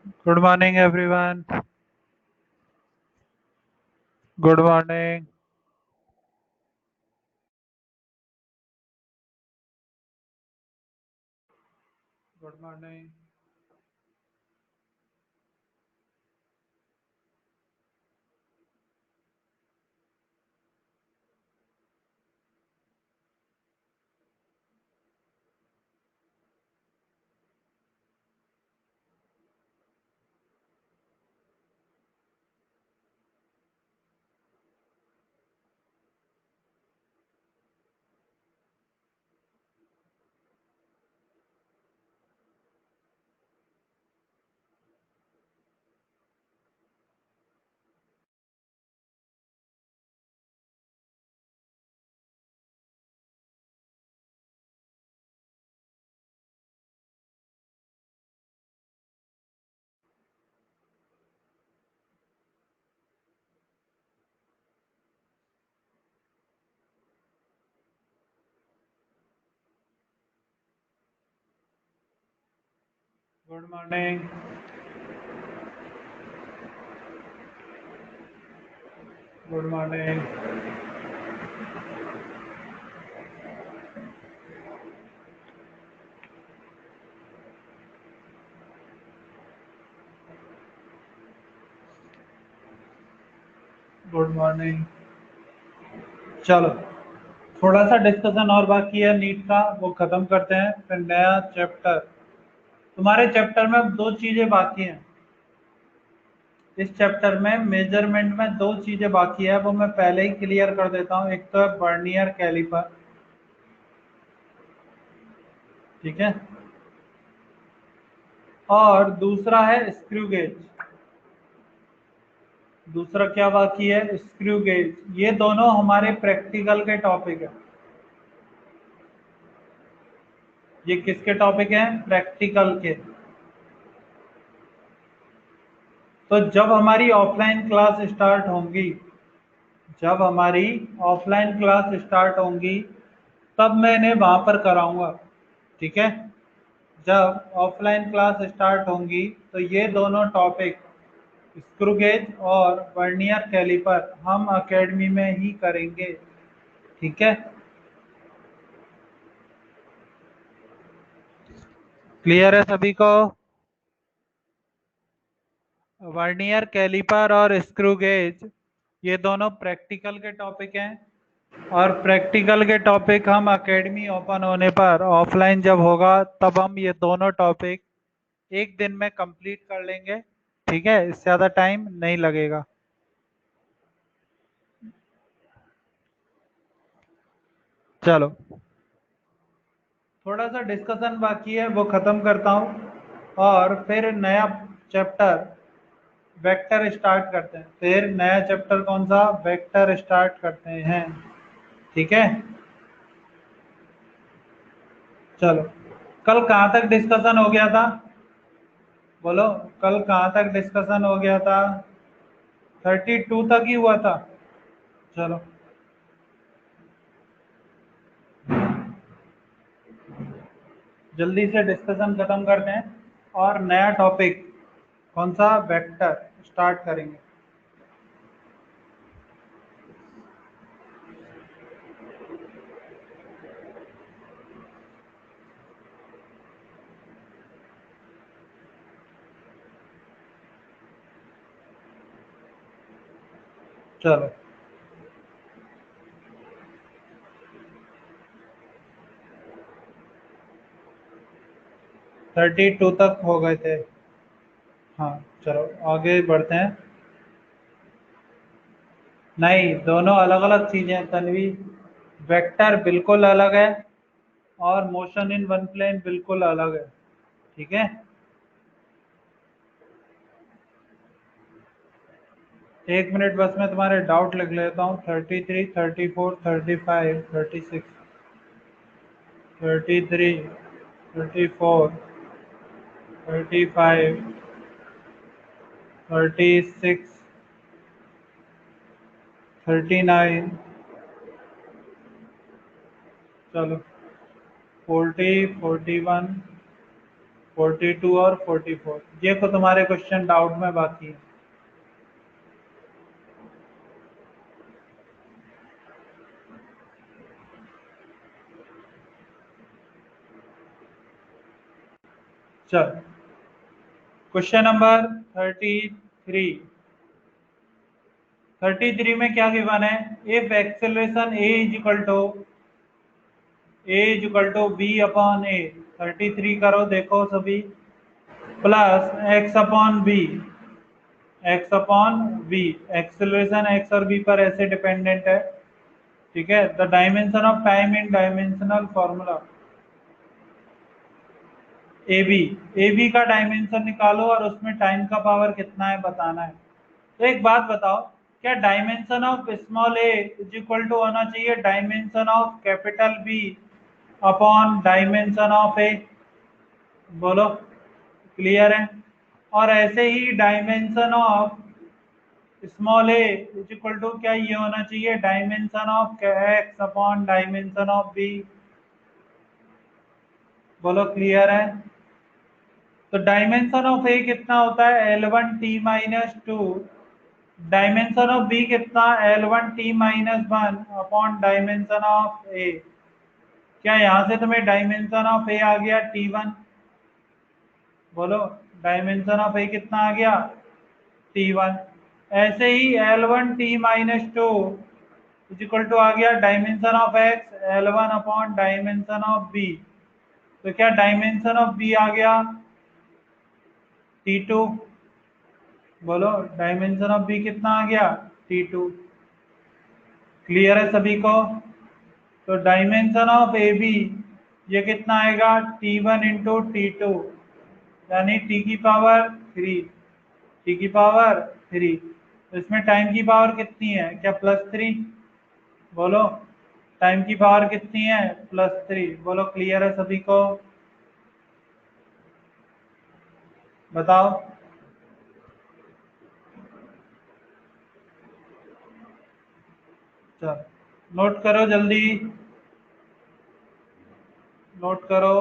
Good morning, everyone. Good morning. Good morning. Good morning. Good morning. Good morning. चलो, थोड़ा सा discussion और बाकी है नीट का, वो खत्म करते हैं फिर नया चैप्टर। तुम्हारे चैप्टर में अब दो चीजें बाकी हैं। इस चैप्टर में मेजरमेंट में दो चीजें बाकी है, वो मैं पहले ही क्लियर कर देता हूँ। एक तो है वर्नियर कैलिपर, ठीक है, और दूसरा है स्क्रू गेज। दूसरा क्या बाकी है? Screw gauge. ये दोनों हमारे प्रैक्टिकल के टॉपिक है। ये किसके टॉपिक हैं? प्रैक्टिकल के। तो जब हमारी ऑफलाइन क्लास स्टार्ट होंगी, जब हमारी ऑफलाइन क्लास स्टार्ट होंगी तब मैं इन्हें वहां पर कराऊंगा, ठीक है। जब ऑफलाइन क्लास स्टार्ट होंगी तो ये दोनों टॉपिक, स्क्रू गेज और वर्नियर कैलिपर, हम एकेडमी में ही करेंगे, ठीक है। क्लियर है सभी को? वर्नियर कैलिपर और स्क्रू गेज ये दोनों प्रैक्टिकल के टॉपिक हैं, और प्रैक्टिकल के टॉपिक हम एकेडमी ओपन होने पर, ऑफलाइन जब होगा तब हम ये दोनों टॉपिक एक दिन में कंप्लीट कर लेंगे, ठीक है। इससे ज़्यादा टाइम नहीं लगेगा। चलो, थोड़ा सा डिस्कशन बाकी है, वो ख़त्म करता हूँ और फिर नया चैप्टर वेक्टर स्टार्ट करते हैं। फिर नया चैप्टर कौन सा? वेक्टर स्टार्ट करते हैं, ठीक है। चलो, कल कहाँ तक डिस्कशन हो गया था? बोलो, कल कहाँ तक डिस्कशन हो गया था? 32 तक ही हुआ था। चलो, जल्दी से डिस्कशन खत्म करते हैं और नया टॉपिक कौन सा? वेक्टर स्टार्ट करेंगे। चलो, 32 तक हो गए थे। हाँ, चलो आगे बढ़ते हैं। नहीं, दोनों अलग अलग चीजें हैं तन्वी। वेक्टर बिल्कुल अलग है और मोशन इन वन प्लेन बिल्कुल अलग है, ठीक है। एक मिनट बस, मैं तुम्हारे डाउट लिख लेता हूँ। 33, 34, 35, 36, 33, 34, 35, 36, 39, चलो 40, 41, 42 और 44, ये तो तुम्हारे क्वेश्चन डाउट में बाकी है। चल, क्वेश्चन नंबर 33 में क्या गिवन है? If acceleration a is equal to b upon a, 33 करो देखो सभी, plus x upon b, acceleration x और b पर ऐसे डिपेंडेंट है, ठीक है। The dimension of time in dimensional formula A B का डायमेंशन निकालो और उसमें टाइम का पावर कितना है बताना है। तो एक बात बताओ, क्या dimension of small A is equal to होना चाहिए dimension of capital B upon dimension of A? बोलो, क्लियर है? और ऐसे ही dimension of small A is equal to क्या ये होना चाहिए dimension of X upon dimension of B? बोलो, क्लियर है? तो डायमेंशन ऑफ ए कितना होता है L1T-2, डायमेंशन ऑफ बी कितना L1T-1 अपॉन डायमेंशन ऑफ ए। क्या यहां से तुम्हें डायमेंशन ऑफ ए आ गया T1? बोलो, डायमेंशन ऑफ ए कितना आ गया T1। ऐसे ही L1T-2 इज इक्वल टू आ गया dimension of X L1 upon dimension of B. तो क्या डायमेंशन ऑफ बी आ गया T2? बोलो, डायमेंशन ऑफ बी कितना आ गया T2। क्लियर है सभी को? तो डायमेंशन ऑफ ए बी ये कितना आएगा T1 × T2, यानी T की पावर 3। तो इसमें टाइम की पावर कितनी है, क्या +3? बोलो, टाइम की पावर कितनी है +3। बोलो, क्लियर है सभी को? बताओ। चलो, नोट करो जल्दी, नोट करो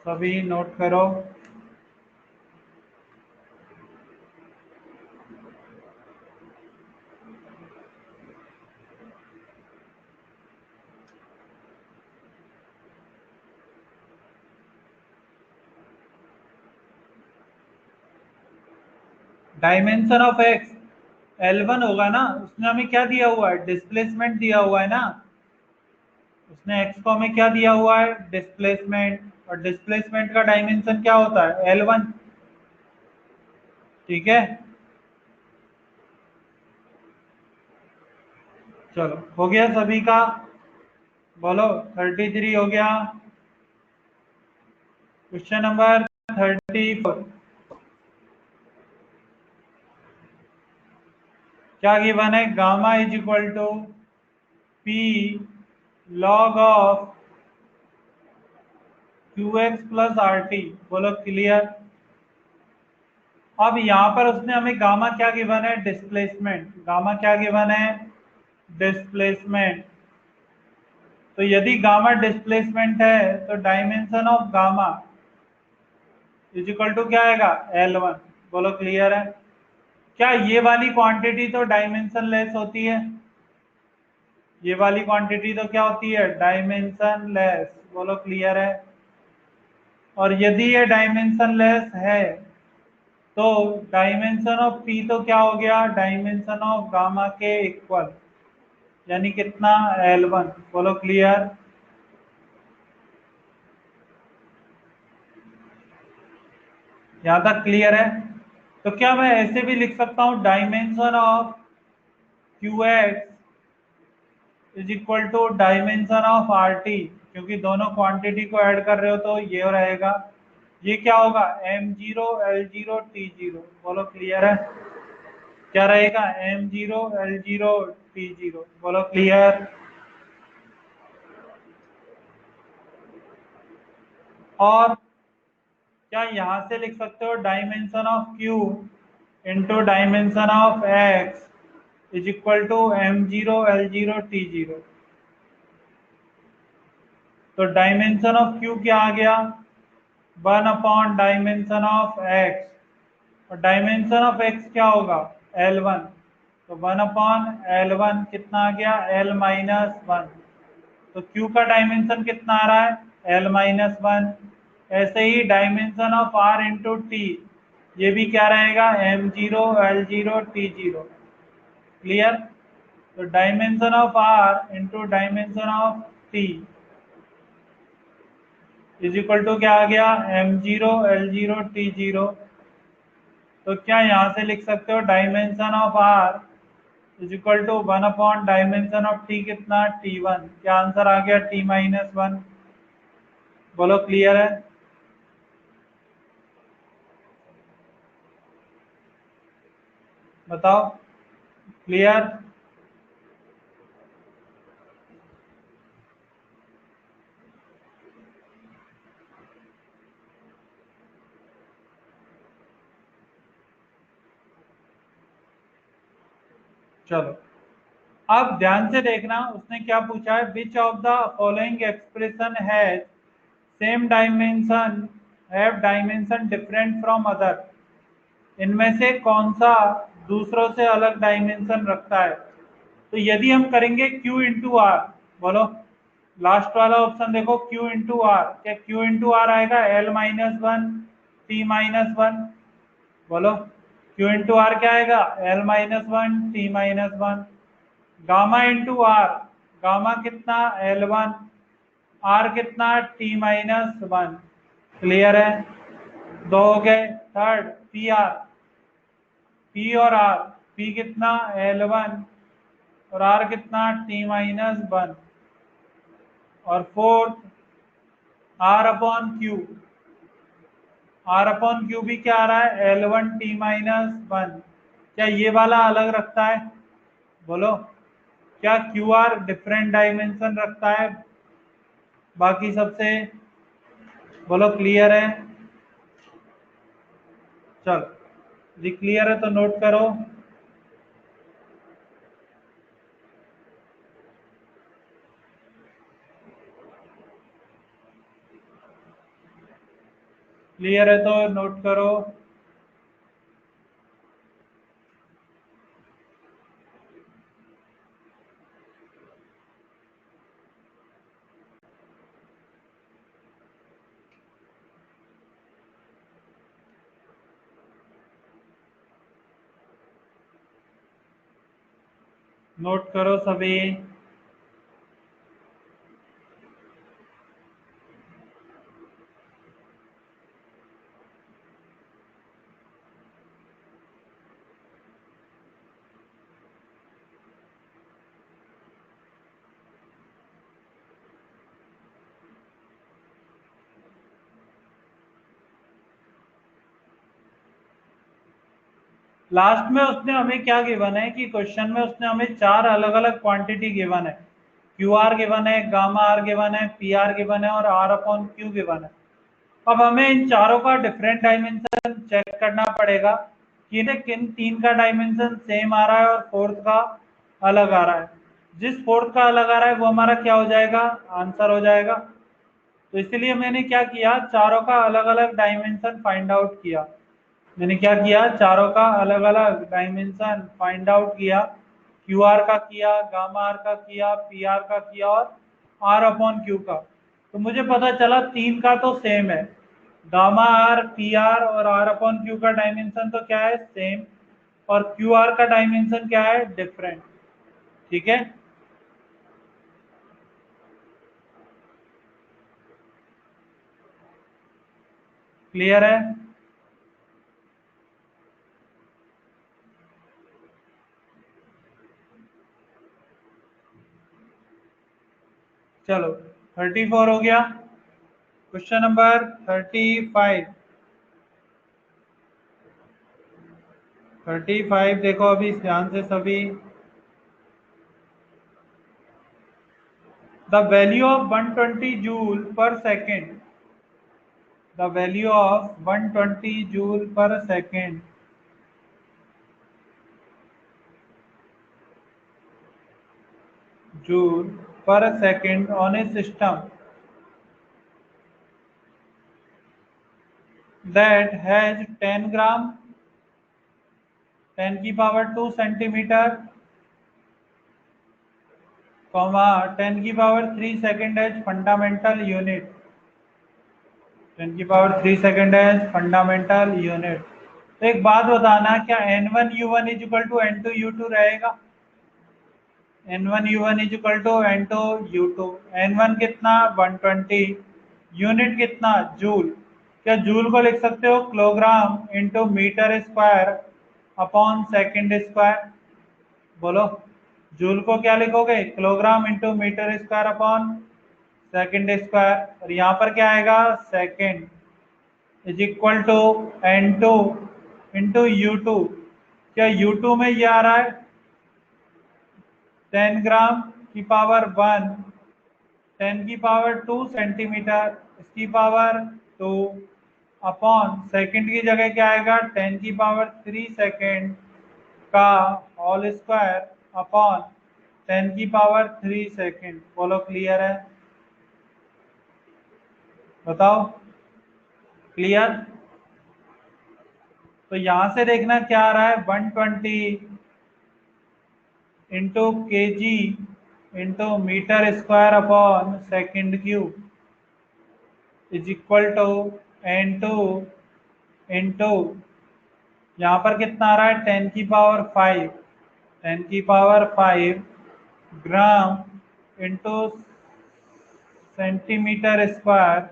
सभी, नोट करो। डायमेंशन ऑफ एक्स L1 होगा ना, उसने हमें क्या दिया हुआ है डिस्प्लेसमेंट दिया हुआ है ना, उसने एक्स को हमें क्या दिया हुआ है डिस्प्लेसमेंट, और डिस्प्लेसमेंट का डायमेंशन क्या होता है L1, ठीक है। चलो, हो गया सभी का? बोलो, 33 हो गया। क्वेश्चन नंबर 34, क्या गिवन है? Gamma is equal to P log of QX plus RT। बोलो, क्लियर? अब यहां पर उसने हमें गामा क्या गिवन है डिस्प्लेसमेंट, गामा क्या गिवन है डिस्प्लेसमेंट। तो यदि गामा डिस्प्लेसमेंट है तो dimension of gamma is equal to क्या आएगा L1। बोलो, क्लियर है? क्या ये वाली क्वांटिटी तो डायमेंशन लेस होती है, ये वाली क्वांटिटी तो क्या होती है डायमेंशन लेस। बोलो, क्लियर है? और यदि ये डायमेंशन लेस है तो डायमेंशन ऑफ पी तो क्या हो गया डायमेंशन ऑफ गामा के इक्वल, यानी कितना L1। बोलो, क्लियर? यहां तक क्लियर है? तो क्या मैं ऐसे भी लिख सकता हूं dimension of QX is equal to dimension of RT, क्योंकि दोनों क्वांटिटी को ऐड कर रहे हो तो ये रहेगा, ये क्या होगा M0 L0 T0। बोलो, क्लियर है? क्या रहेगा M0 L0 T0। बोलो, क्लियर? और क्या यहां से लिख सकते हो dimension of Q into dimension of X is equal to M0 L0 T0। तो डायमेंशन ऑफ क्यू क्या आ गया, 1/डायमेंशन ऑफ एक्स, और डायमेंशन ऑफ एक्स क्या होगा, L1, तो 1/L1 कितना आ गया, L-1। तो Q का डायमेंशन कितना आ रहा है, L-1। ऐसे ही dimension of R into T, ये भी क्या रहेगा, M0 L0 T0। क्लियर। तो dimension of R into dimension of T is equal to क्या आ गया, M0 L0 T0। तो क्या यहाँ से लिख सकते हो, dimension of R is equal to 1/डायमेंशन ऑफ टी कितना, T1। क्या आंसर आ गया, T-1। बोलो क्लियर है। बताओ क्लियर। चलो अब ध्यान से देखना, उसने क्या पूछा है, which of the following expression has same dimension have dimension different from other, इनमें से कौन सा दूसरों से अलग डायमेंशन रखता है। तो यदि हम करेंगे Q इंटू आर, बोलो लास्ट वाला ऑप्शन देखो, Q इंटू आर, क्या Q इंटू आर आएगा, L-1 T-1। बोलो Q इंटू आर क्या आएगा, L-1 T-1। Gamma into are, gamma कितना, L1, आर कितना, T-1। क्लियर है, दो हो गए। थर्ड पी आर, पी और आर, पी कितना, L1, और आर कितना, T-1। और फोर्थ R/Q, R/Q भी क्या आ रहा है, L1 T-1। क्या ये वाला अलग रखता है, बोलो क्या क्यू आर डिफरेंट डायमेंशन रखता है बाकी सबसे, बोलो क्लियर है। चलो जी क्लियर है तो नोट करो। क्लियर है तो नोट करो। नोट करो सभी। लास्ट में उसने हमें क्या गिवन है कि क्वेश्चन में उसने हमें चार अलग अलग क्वांटिटी गिवन है, क्यू आर गिवन है, गामा आर गिवन है, पी आर गिवन है, और R/Q गिवन है। अब हमें इन चारों का डिफरेंट डायमेंशन चेक करना पड़ेगा कि इन्हें किन तीन का डायमेंशन सेम आ रहा है और फोर्थ का अलग आ रहा है। जिस फोर्थ का अलग आ रहा है वो हमारा क्या हो जाएगा, आंसर हो जाएगा। तो इसलिए मैंने क्या किया, चारों का अलग अलग डायमेंशन फाइंड आउट किया। मैंने क्या किया, चारों का अलग अलग डायमेंशन फाइंड आउट किया। क्यू आर का किया, गामा आर का किया, पी आर का किया, और R/Q का। तो मुझे पता चला तीन का तो सेम है, गामा आर, पी आर और R/Q का डायमेंशन तो क्या है, सेम। और क्यू आर का डायमेंशन क्या है, डिफरेंट। ठीक है, क्लियर है। चलो 34 हो गया। Question number 35। 35 देखो अभी ध्यान से सभी। The value of 120 joule per second. The value of 120 joule per second joule per second on a system that has 10 gram 10 की पावर 2 सेंटीमीटर, कॉमा 10 की power 3 second as fundamental unit, 10 की power 3 second as fundamental unit. तो एक बात बताना, क्या N1U1 is equal to N2U2 रहेगा? N1U1 is equal to N2U2। N1 कितना 120, यूनिट कितना जूल। क्या जूल को लिख सकते हो kilogram into metre square upon second square? बोलो, जूल को क्या लिखोगे? Kilogram into metre square upon second square. और यहाँ पर क्या आएगा? Second is equal to N2 into U2। क्या U2 में ये आ रहा है 10 ग्राम की पावर 1, 10 की पावर 2 सेंटीमीटर, इसकी पावर 2 अपॉन सेकंड की जगह क्या आएगा 10 की पावर 3 सेकंड का होल स्क्वायर अपॉन 10 की पावर 3 सेकंड। बोलो क्लियर है? बताओ क्लियर? तो यहां से देखना क्या आ रहा है, 120 into K G into metre square upon second cube is equal to N2 into, यहाँ पर कितना आ रहा है 10 की पावर 5, 10 की पावर 5 ग्राम इंटू सेंटीमीटर स्क्वायर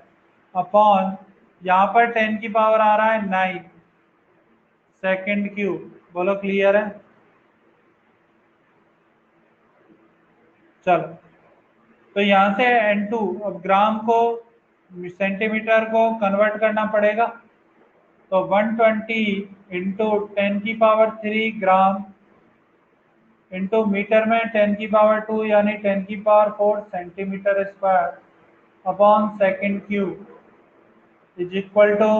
अपॉन, यहाँ पर 10 की पावर आ रहा है 9 सेकेंड क्यूब। बोलो क्लियर है? चलो, तो यहाँ से N2, अब ग्राम को सेंटीमीटर को कन्वर्ट करना पड़ेगा। तो 120 इंटू 10 की पावर 3 ग्राम इंटू मीटर में 10 की पावर 2 यानी 10 की power 4 centimetre square upon second cube is equal to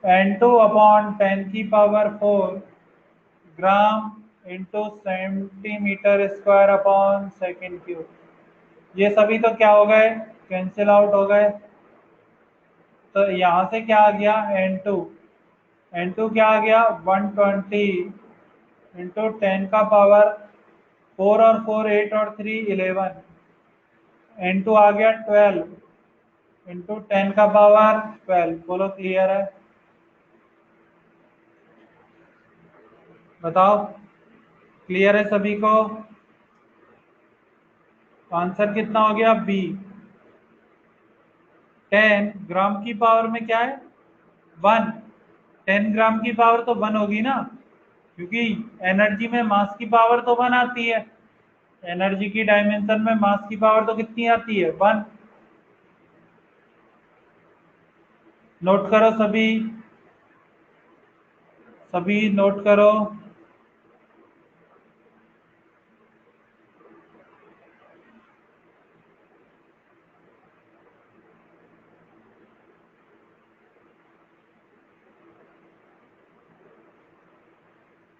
N2 upon 10 की power 4 gram into centimetre square upon second cube. ये सभी तो क्या हो गए, कैंसिल आउट हो गए। तो यहाँ से क्या आ गया N2, N2 क्या आ गया 120 इंटू 10 का पावर 4 और 4 8 और 3 11, N2 आ गया 12 इंटू 10 का पावर 12। बोलो क्लियर है? बताओ क्लियर है सभी को? आंसर कितना हो गया बी। 10 ग्राम की पावर में क्या है 1, 10 ग्राम की पावर तो 1 होगी ना, क्योंकि एनर्जी में मास की पावर तो 1 आती है। एनर्जी की डायमेंशन में मास की पावर तो कितनी आती है 1। नोट करो सभी, सभी नोट करो।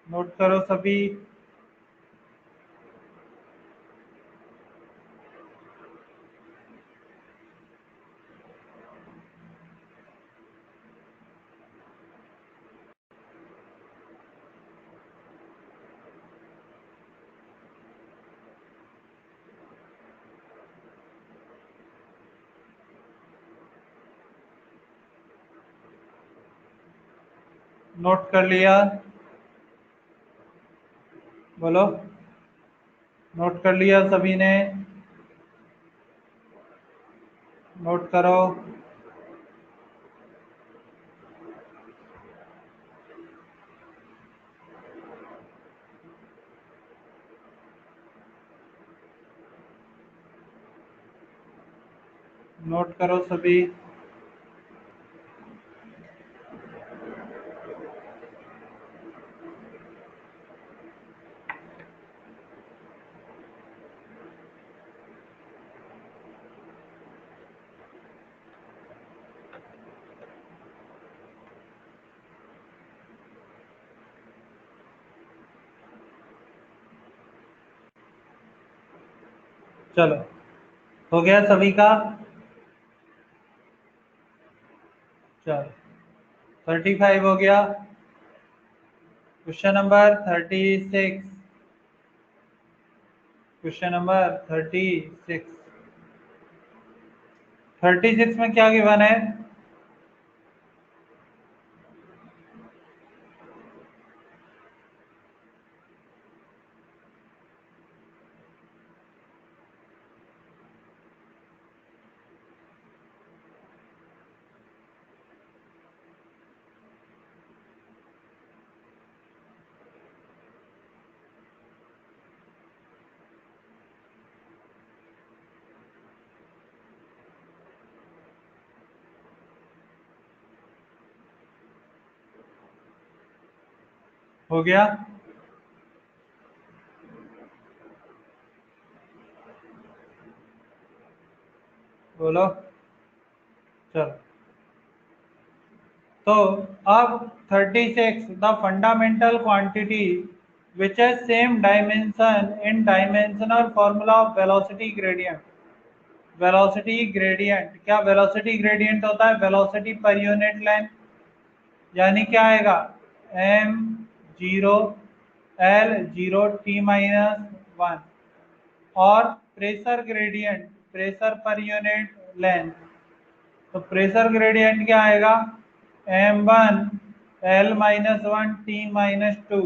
नोट करो सभी। नोट कर लिया? बोलो, नोट कर लिया सभी ने? नोट करो। नोट करो सभी। चलो, हो गया सभी का? चलो, 35 हो गया। Question number 36। Question number 36। 36 में क्या गिवन है? हो गया। बोलो। चलो, तो अब 36, द फंडामेंटल क्वांटिटी विच है same dimension in dimensional formula of velocity gradient. Velocity gradient, क्या वेलोसिटी ग्रेडियंट होता है? वेलोसिटी पर यूनिट लेंथ, यानी क्या आएगा? M zero L zero T minus one. और प्रेशर ग्रेडियंट, प्रेशर पर यूनिट लेंथ, तो प्रेशर ग्रेडियंट क्या आएगा? m1 L-1 T-2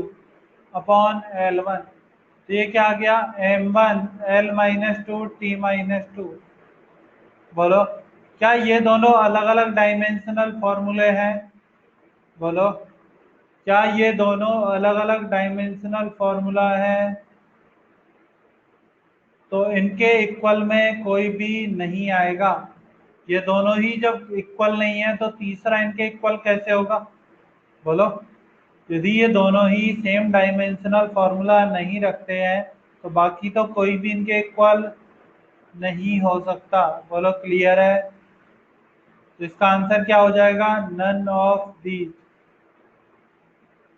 upon L1। तो ये क्या आ गया? m1 L-2 T-2। बोलो, क्या ये दोनों अलग अलग डायमेंशनल फॉर्मूले हैं? बोलो, क्या ये दोनों अलग अलग डायमेंशनल फॉर्मूला है? तो इनके इक्वल में कोई भी नहीं आएगा। ये दोनों ही जब इक्वल नहीं है तो तीसरा इनके इक्वल कैसे होगा? बोलो। यदि ये दोनों ही सेम डायमेंशनल फॉर्मूला नहीं रखते हैं तो बाकी तो कोई भी इनके इक्वल नहीं हो सकता। बोलो, क्लियर है? तो इसका आंसर क्या हो जाएगा? None of these.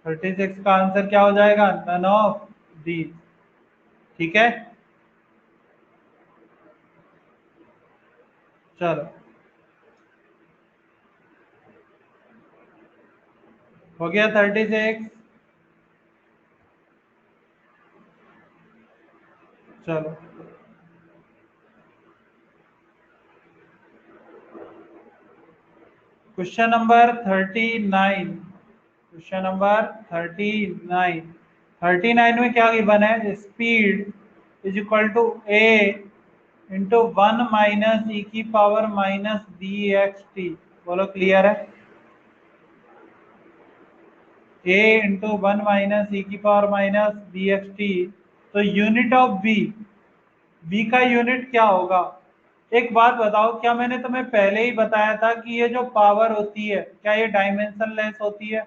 36 का आंसर क्या हो जाएगा? None of these. ठीक है, चलो, हो गया 36। चलो, क्वेश्चन नंबर 39। Question number 39। 39 में क्या गिवन है? Speed is equal to A into 1 - e⁻ -dxt। बोलो, क्लियर है? a इंटू 1 - e⁻ तो यूनिट ऑफ बी का यूनिट क्या होगा? एक बात बताओ, क्या मैंने तुम्हें पहले ही बताया था कि ये जो पावर होती है क्या ये डायमेंशन लेस होती है?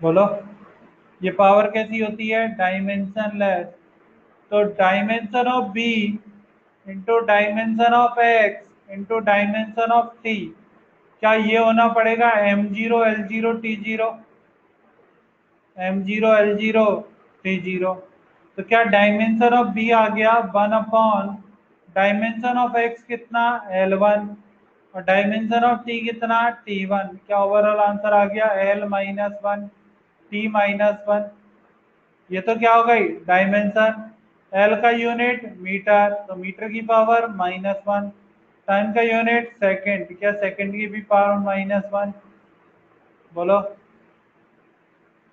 बोलो, ये पावर कैसी होती है? Dimensionless. तो dimension of B into dimension of X into dimension of T, क्या ये होना पड़ेगा m0 L0 T0? m0 L0 T0। तो क्या डायमेंशन ऑफ बी आ गया 1 डायमेंशन ऑफ एक्स कितना? L1। और डायमेंशन ऑफ टी कितना? T1। क्या ओवरऑल आंसर आ गया? L-1 T-1। ये तो क्या हो गई? डायमेंशन। एल का यूनिट मीटर, तो मीटर की पावर -1। टाइम का यूनिट सेकंड, क्या सेकंड की भी पावर -1? बोलो,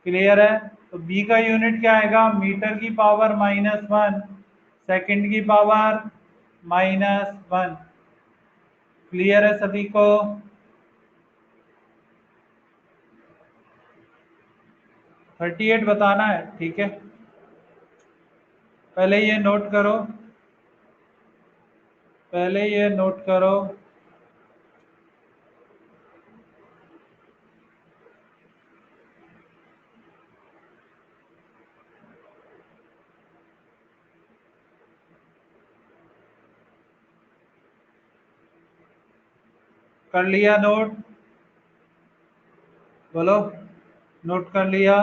क्लियर है? तो बी का यूनिट क्या आएगा? मीटर की पावर -1, सेकंड की पावर -1। क्लियर है सभी को? 38 बताना है, ठीक है। पहले ये नोट करो, पहले ये नोट करो। कर लिया नोट? बोलो, नोट कर लिया?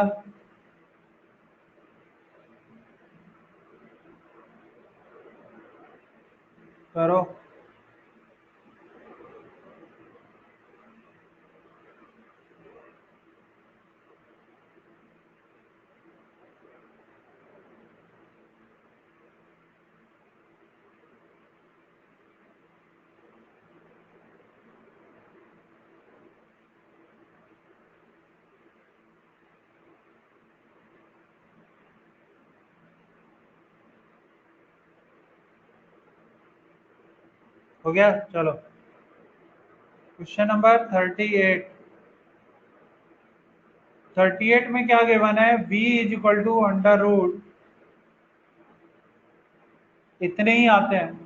करो। हो गया। चलो क्वेश्चन नंबर 38 में क्या गिवन है, v is equal to under root, इतने ही आते हैं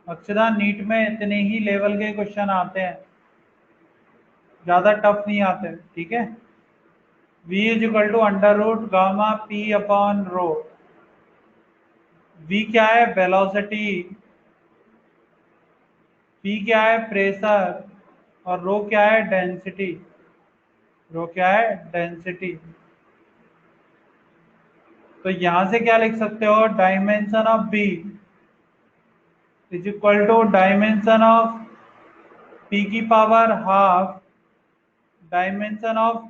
अक्षरा, नीट में इतने ही लेवल के क्वेश्चन आते हैं, ज्यादा टफ नहीं आते, ठीक है। v is equal to under root gamma p upon rho. v क्या है, वेलोसिटी, p क्या है, प्रेशर, और रो क्या है, डेंसिटी। रो क्या है, डेंसिटी। तो यहां से क्या लिख सकते हो, dimension of b is equal to dimension of p की power half, dimension of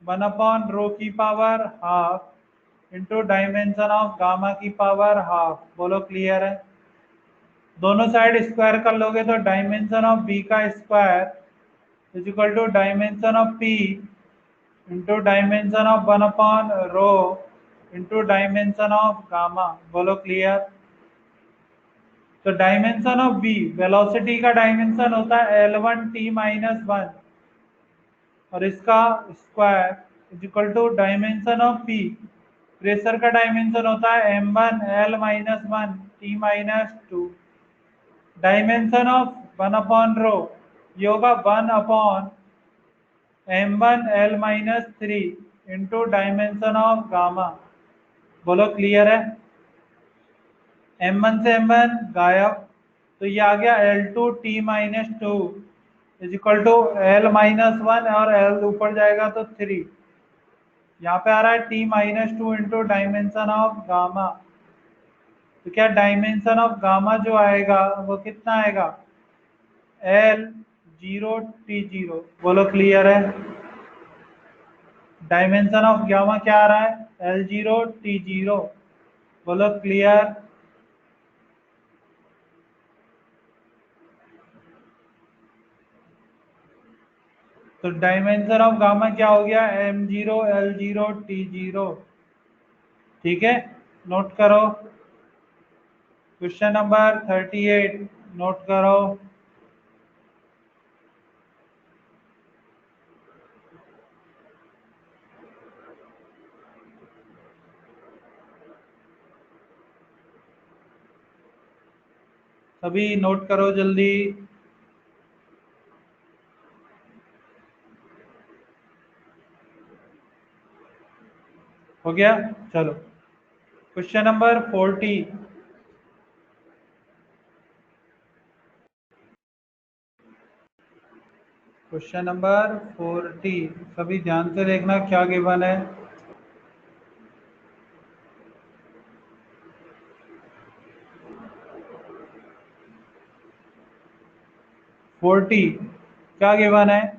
1 upon rho की power half into dimension of gamma की पावर हाफ। बोलो क्लियर है। दोनों साइड स्क्वायर कर लोगे तो डायमेंशन ऑफ बी का square is equal to dimension of P into dimension of 1 upon rho into dimension of gamma. बोलो क्लियर। तो डायमेंशन ऑफ बी, वेलोसिटी का डायमेंशन होता है L1t-1, और इसका square is equal to dimension of P, pressure का dimension होता है m1L-1 t-2, dimension of 1 upon रो ये होगा 1 upon m1L-3 into dimension of gamma. बोलो क्लियर है। m1 से m1 गायब, तो ये आ गया L2t-2 is equal to L-1, और L ऊपर जाएगा तो 3, यहाँ पे आ रहा है t-2 into dimension of gamma. तो क्या डायमेंशन ऑफ गामा जो आएगा वो कितना आएगा, L0t0। बोलो क्लियर है। डायमेंशन ऑफ गामा क्या आ रहा है, L0t0। बोलो क्लियर। तो डायमेंशन ऑफ गामा क्या हो गया, M0L0t0। ठीक है, नोट करो। क्वेश्चन नंबर 38 नोट करो। सभी नोट करो जल्दी। हो गया। चलो क्वेश्चन नंबर 40। क्वेश्चन नंबर 40, सभी ध्यान से देखना क्या गिवन है। 40 क्या गिवन है,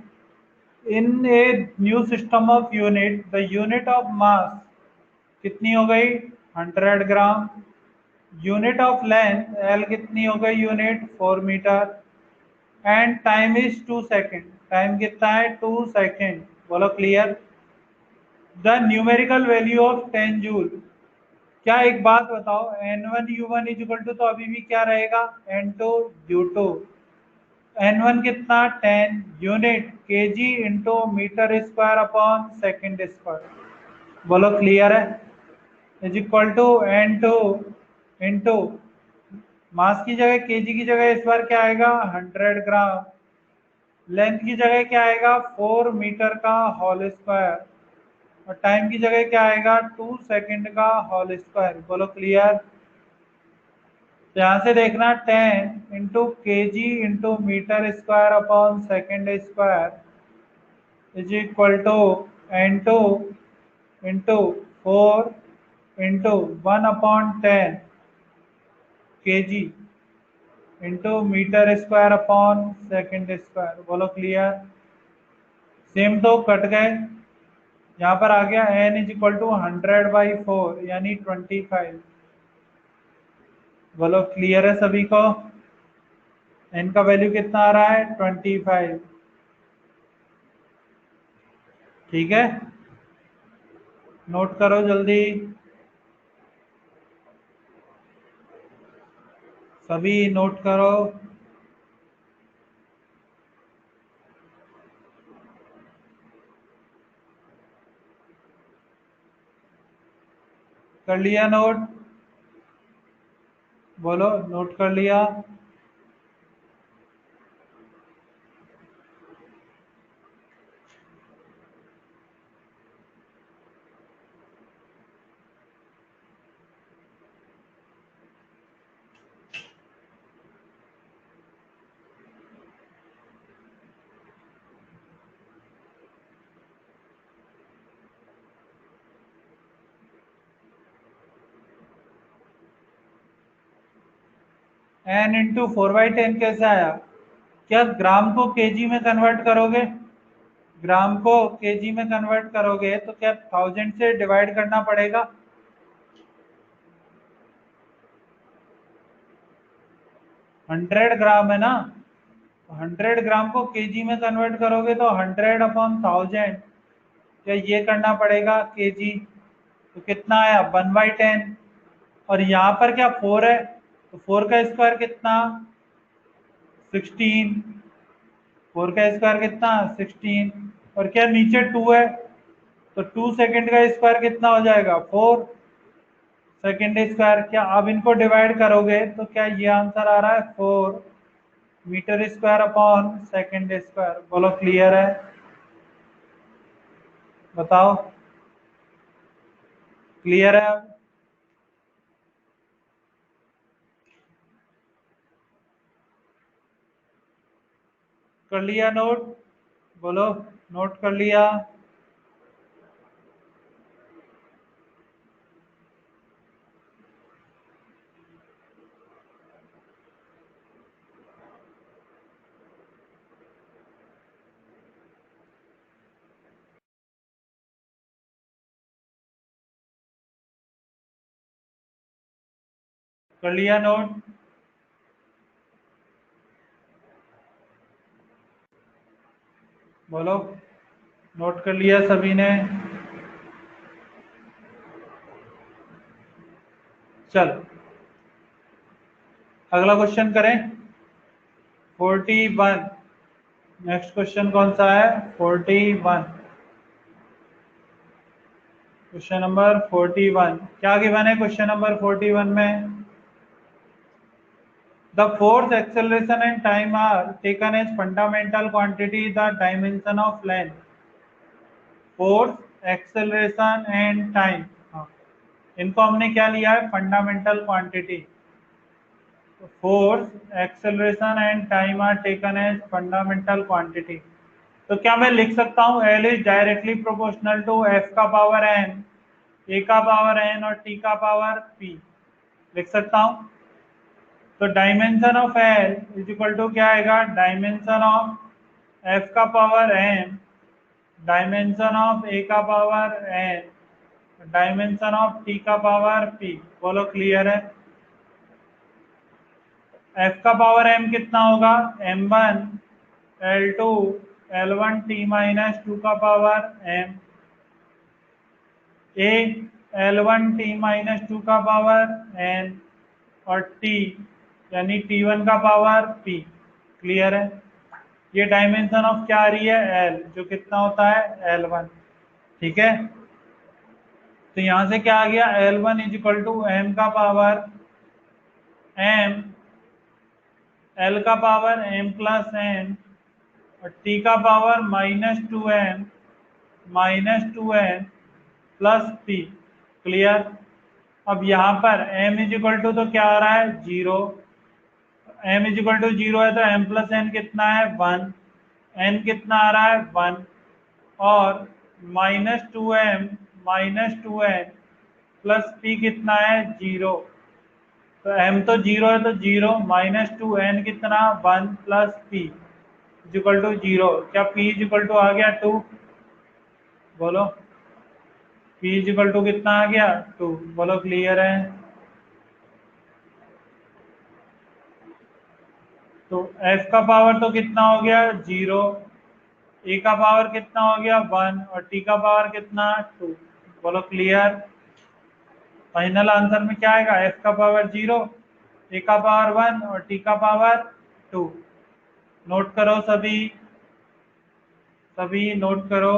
in a new system of unit the unit of mass कितनी हो गई, 100 gram. Unit of length L कितनी हो गई, unit 4 metre. And time is 2 second, time कितना है, 2 सेकेंड। बोलो clear. The numerical value of 10 joule. क्या एक बात बताओ, N1 U1 is equal to, तो अभी भी क्या रहेगा, N2 U2। N1 कितना, 10 unit KG into metre square upon second square. बोलो क्लियर है। Is equal to N2 into mass की जगह केजी की जगह इस बार क्या आएगा, 100 ग्राम। लेंथ की जगह क्या आएगा, 4 मीटर का होल स्क्वायर, और टाइम की जगह क्या आएगा, 2 सेकेंड का होल स्क्वायर। बोलो क्लियर। तो यहाँ से देखना 10 into KG into metre square upon second square is equal to N2 into 4 into 1 upon 10 KG into metre square upon second square. बोलो क्लियर। सेम तो कट गए, यहाँ पर आ गया n इज इक्वल टू 100/4 यानी 25। बोलो क्लियर है सभी को। n का वैल्यू कितना आ रहा है, 25। ठीक है, नोट करो जल्दी। सभी नोट करो। कर लिया नोट? बोलो, नोट कर लिया? एन इंटू 4/10 कैसे आया? क्या ग्राम को केजी में कन्वर्ट करोगे? ग्राम को केजी में कन्वर्ट करोगे तो क्या 1000 से डिवाइड करना पड़ेगा? 100 ग्राम है ना, 100 ग्राम को केजी में कन्वर्ट करोगे तो 100/1000, क्या ये करना पड़ेगा केजी? तो कितना आया? 1/10। और यहाँ पर क्या 4 है, तो 4 का स्क्वायर कितना? 16। 4 का स्क्वायर कितना? 16। और क्या नीचे 2 है, तो 2 सेकेंड का स्क्वायर कितना हो जाएगा? 4 सेकेंड स्क्वायर। क्या अब इनको डिवाइड करोगे तो क्या ये आंसर आ रहा है? 4 metre square upon second square. बोलो क्लियर है? बताओ, क्लियर है अब? कर लिया नोट? बोलो, नोट कर लिया? कर लिया नोट? बोलो, नोट कर लिया सभी ने? चलो, अगला क्वेश्चन करें। 41। नेक्स्ट क्वेश्चन कौन सा है? 41। क्वेश्चन नंबर 41 क्या गिवन है? क्वेश्चन नंबर 41 में the force, acceleration and time are taken as fundamental quantity, the dimension of length. Force, acceleration and time, हाँ, इनको हमने क्या लिया है? Fundamental quantity. तो force, acceleration and time are taken as fundamental quantity. तो क्या मैं लिख सकता हूँ L is directly proportional to F का पावर एन, ए का पावर एन और टी का पावर पी? लिख सकता हूँ। तो dimension of L is equal to क्या आएगा? डायमेंशन ऑफ एफ का पावर एन, डायमेंशन ऑफ ए का power N, dimension of T का पावर पी। बोलो क्लियर है? एफ का पावर एम कितना होगा? m1 l2 l1 t minus 2 का पावर m, ए l1 t माइनस 2 का पावर n, और t यानी t1 का पावर p। क्लियर है? ये डायमेंशन ऑफ क्या आ रही है? l, जो कितना होता है? l1। ठीक है, तो यहां से क्या आ गया? l1 is equal to m का पावर m, l का पावर m प्लस n, और t का power -2n plus p। Clear? अब यहाँ पर m इज इक्वल टू तो क्या आ रहा है? 0। m इज इक्वल टू 0 है तो m प्लस n कितना है? 1। n कितना आ रहा है? 1। और -2m प्लस p कितना है? 0। तो m तो 0 है तो 0 -2n कितना? 1 प्लस p इक्वल टू 0। क्या p इक्वल टू आ गया 2? बोलो, p इक्वल टू कितना आ गया? 2। बोलो क्लियर है? तो f का पावर तो कितना हो गया? 0, a का पावर कितना हो गया? 1, और t का पावर कितना? 2। बोलो क्लियर? फाइनल आंसर में क्या आएगा? f का पावर 0, a का पावर 1 और t का पावर 2। नोट करो सभी, सभी नोट करो।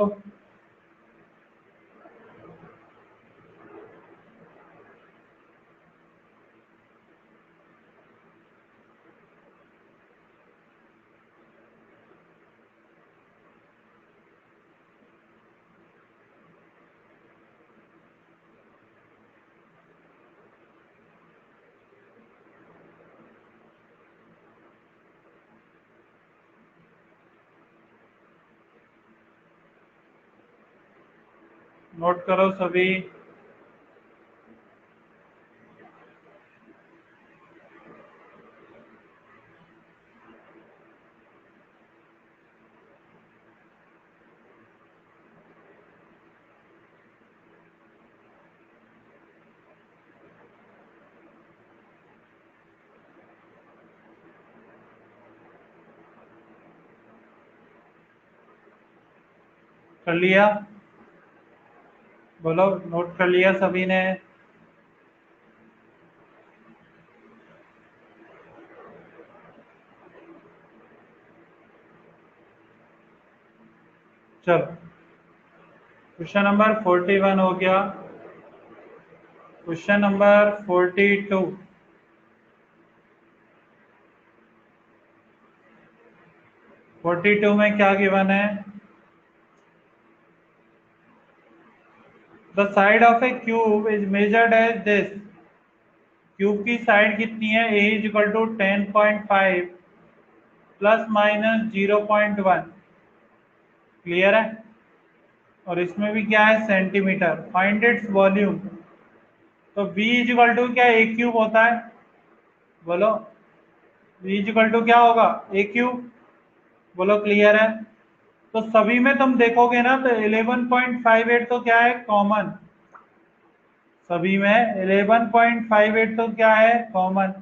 नोट करो सभी। कर लिया? बोलो, नोट कर लिया सभी ने? चलो, क्वेश्चन नंबर 41 हो गया। Question number 42। 42 में क्या गिवन है? The side of a cube is measured as this. Cube की साइड कितनी है? A is equal to 10.5 plus minus 0.1। Clear है? और इसमें भी क्या है? सेंटीमीटर। Find its volume. तो बी इज इक्वल टू क्या? ए क्यूब होता है। बोलो, बी इज इक्वल टू क्या होगा? ए क्यूब। बोलो, क्लियर है? तो सभी में तुम देखोगे ना तो 11.58 तो क्या है? कॉमन। सभी में 11.58 तो क्या है? कॉमन।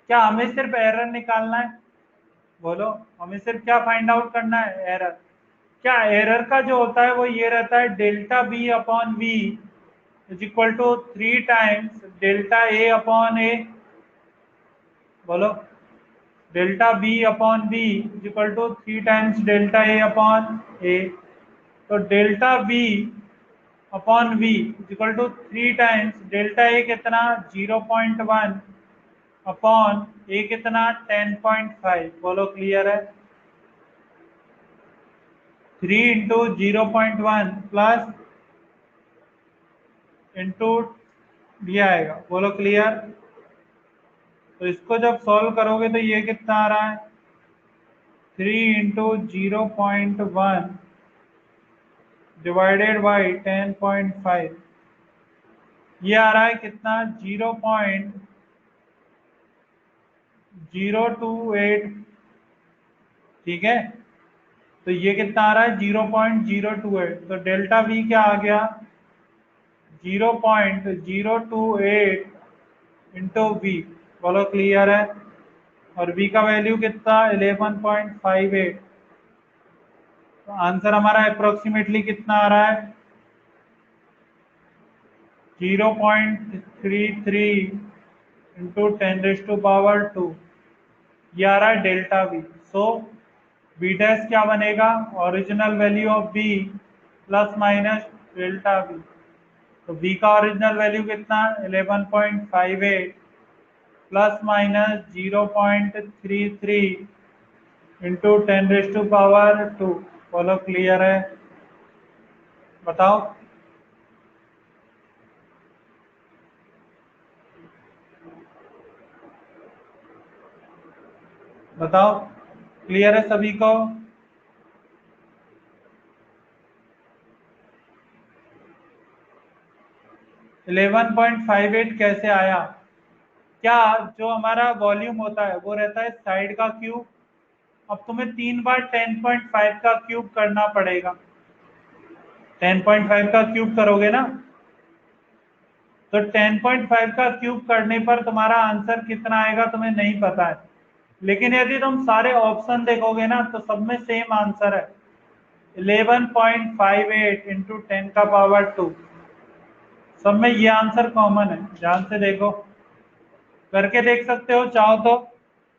क्या हमें सिर्फ एरर निकालना है? बोलो, हमें सिर्फ क्या फाइंड आउट करना है? एरर। क्या एरर का जो होता है वो ये रहता है, delta B upon V is equal to 3 times delta A upon A. बोलो, delta B upon B is equal to 3 times delta A upon A. तो delta B upon V is equal to 3 times delta A कितना? 0.1 upon ए कितना? 10.5। बोलो, clear है? 3 × 0.1 plus into दिया आएगा। बोलो, clear? तो इसको जब सॉल्व करोगे तो ये कितना आ रहा है? 3 × 0.1 डिवाइडेड बाई 10.5। ये आ रहा है कितना? 0.028। ठीक है? तो ये कितना आ रहा है? 0.028। तो डेल्टा वी क्या आ गया? 0.028 इंटू वी। बोलो, क्लियर है? और वी का वैल्यू कितना? 11.58। तो आंसर हमारा अप्रोक्सीमेटली कितना आ रहा है? 0.33 इंटू 10⁻²। ये आ रहा है delta V. So B dash क्या बनेगा? Original value of B plus minus delta V. तो बी का ओरिजिनल वैल्यू कितना? 11.58 प्लस माइनस 0.33 इंटू 10⁻²। बोलो, क्लियर है? बताओ। बताओ, क्लियर है सभी को? 11.58 कैसे आया? क्या जो हमारा वॉल्यूम होता है वो रहता है साइड का क्यूब। अब तुम्हें 3 बार 10.5 का क्यूब करना पड़ेगा। 10.5 का क्यूब करोगे ना, तो 10.5 का क्यूब करने पर तुम्हारा आंसर कितना आएगा तुम्हें नहीं पता है। लेकिन यदि तुम सारे ऑप्शन देखोगे ना तो सब में सेम आंसर है, 11.58 इंटू 10⁻²। सब में ये आंसर कॉमन है। ध्यान से देखो, करके देख सकते हो चाहो तो।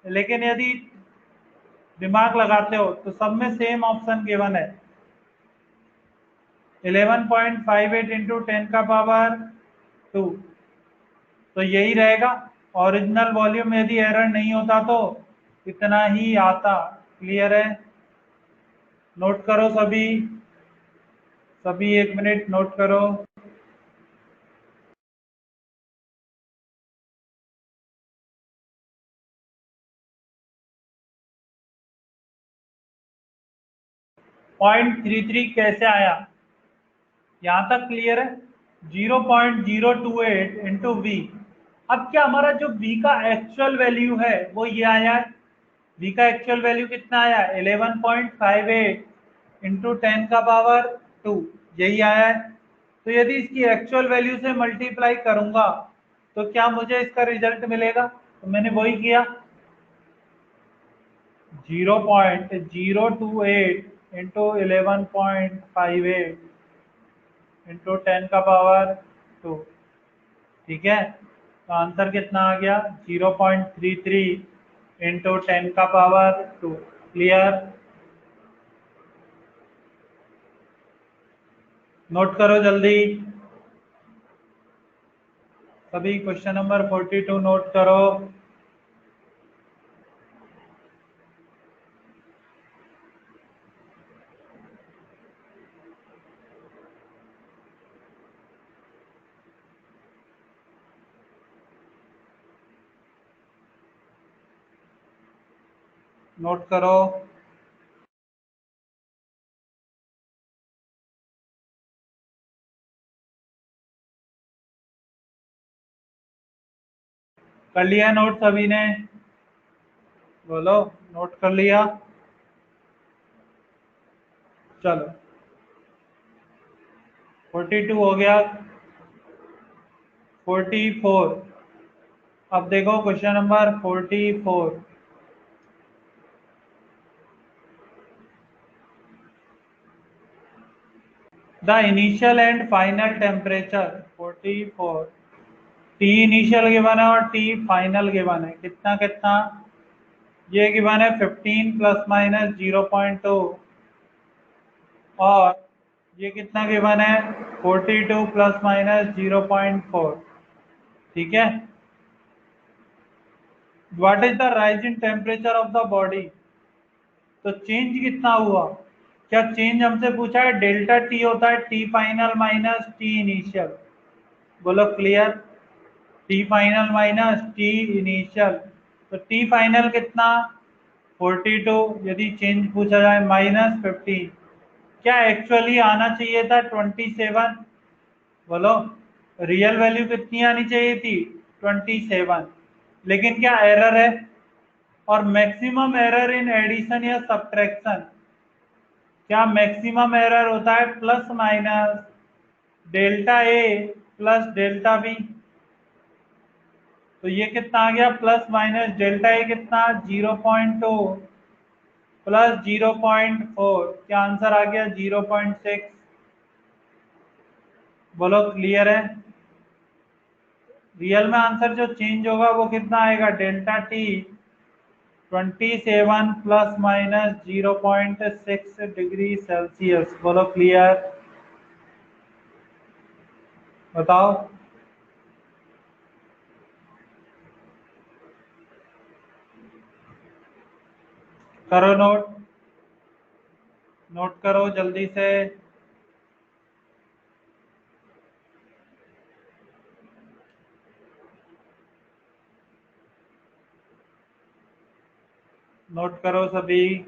लेकिन यदि दिमाग लगाते हो तो सब में सेम ऑप्शन गिवन है, 11.58 इंटू 10⁻²। तो यही रहेगा। ओरिजिनल वॉल्यूम यदि एरर नहीं होता तो इतना ही आता। क्लियर है? नोट करो सभी। सभी 1 मिनट नोट करो। .33 कैसे आया? यहां तक क्लियर है? 0.028 इंटू वी। अब क्या हमारा जो v का एक्चुअल वैल्यू है वो ये आया है। v का एक्चुअल वैल्यू कितना आया? 11.58 इंटू 10⁻², यही आया है। तो यदि इसकी एक्चुअल वैल्यू से मल्टीप्लाई करूंगा तो क्या मुझे इसका रिजल्ट मिलेगा? तो मैंने वही किया, 0.028 इंटू 11.58 इंटू 10⁻²। ठीक है, तो आंसर कितना आ गया? 0.33 इंटू 10⁻²। क्लियर? नोट करो जल्दी सभी, क्वेश्चन नंबर 42 नोट करो। नोट करो। कर लिया नोट सभी ने? बोलो, नोट कर लिया? चलो, 42 हो गया। 44। अब देखो question number 44। The initial and final temperature 44। T initial given है और टी फाइनल गिवन है। कितना कितना? ये गिवन है 15 प्लस माइनस 0.2, और ये कितना गिवन है? 42 प्लस माइनस 0.4। ठीक है। What is the rise in temperature of the body? तो चेंज कितना हुआ? क्या चेंज हमसे पूछा है? डेल्टा टी होता है T final minus T initial. बोलो clear? T final minus T initial. तो टी फाइनल कितना? 42। यदि चेंज पूछा जाए -15। क्या एक्चुअली आना चाहिए था 27? बोलो, रियल वैल्यू कितनी आनी चाहिए थी? 27। लेकिन क्या एरर है? और मैक्सिमम एरर इन एडिशन या सब्ट्रैक्शन, क्या मैक्सिमम एरर होता है plus minus delta A plus delta B? तो ये कितना आ गया? प्लस माइनस डेल्टा ए कितना? 0.2 प्लस 0.4। क्या आंसर आ गया? 0.6। बोलो क्लियर है? रियल में आंसर जो चेंज होगा वो कितना आएगा? Delta T 27 plus minus 0.6 degree Celsius. बोलो क्लियर? बताओ। करो नोट, नोट करो जल्दी से। नोट करो सभी।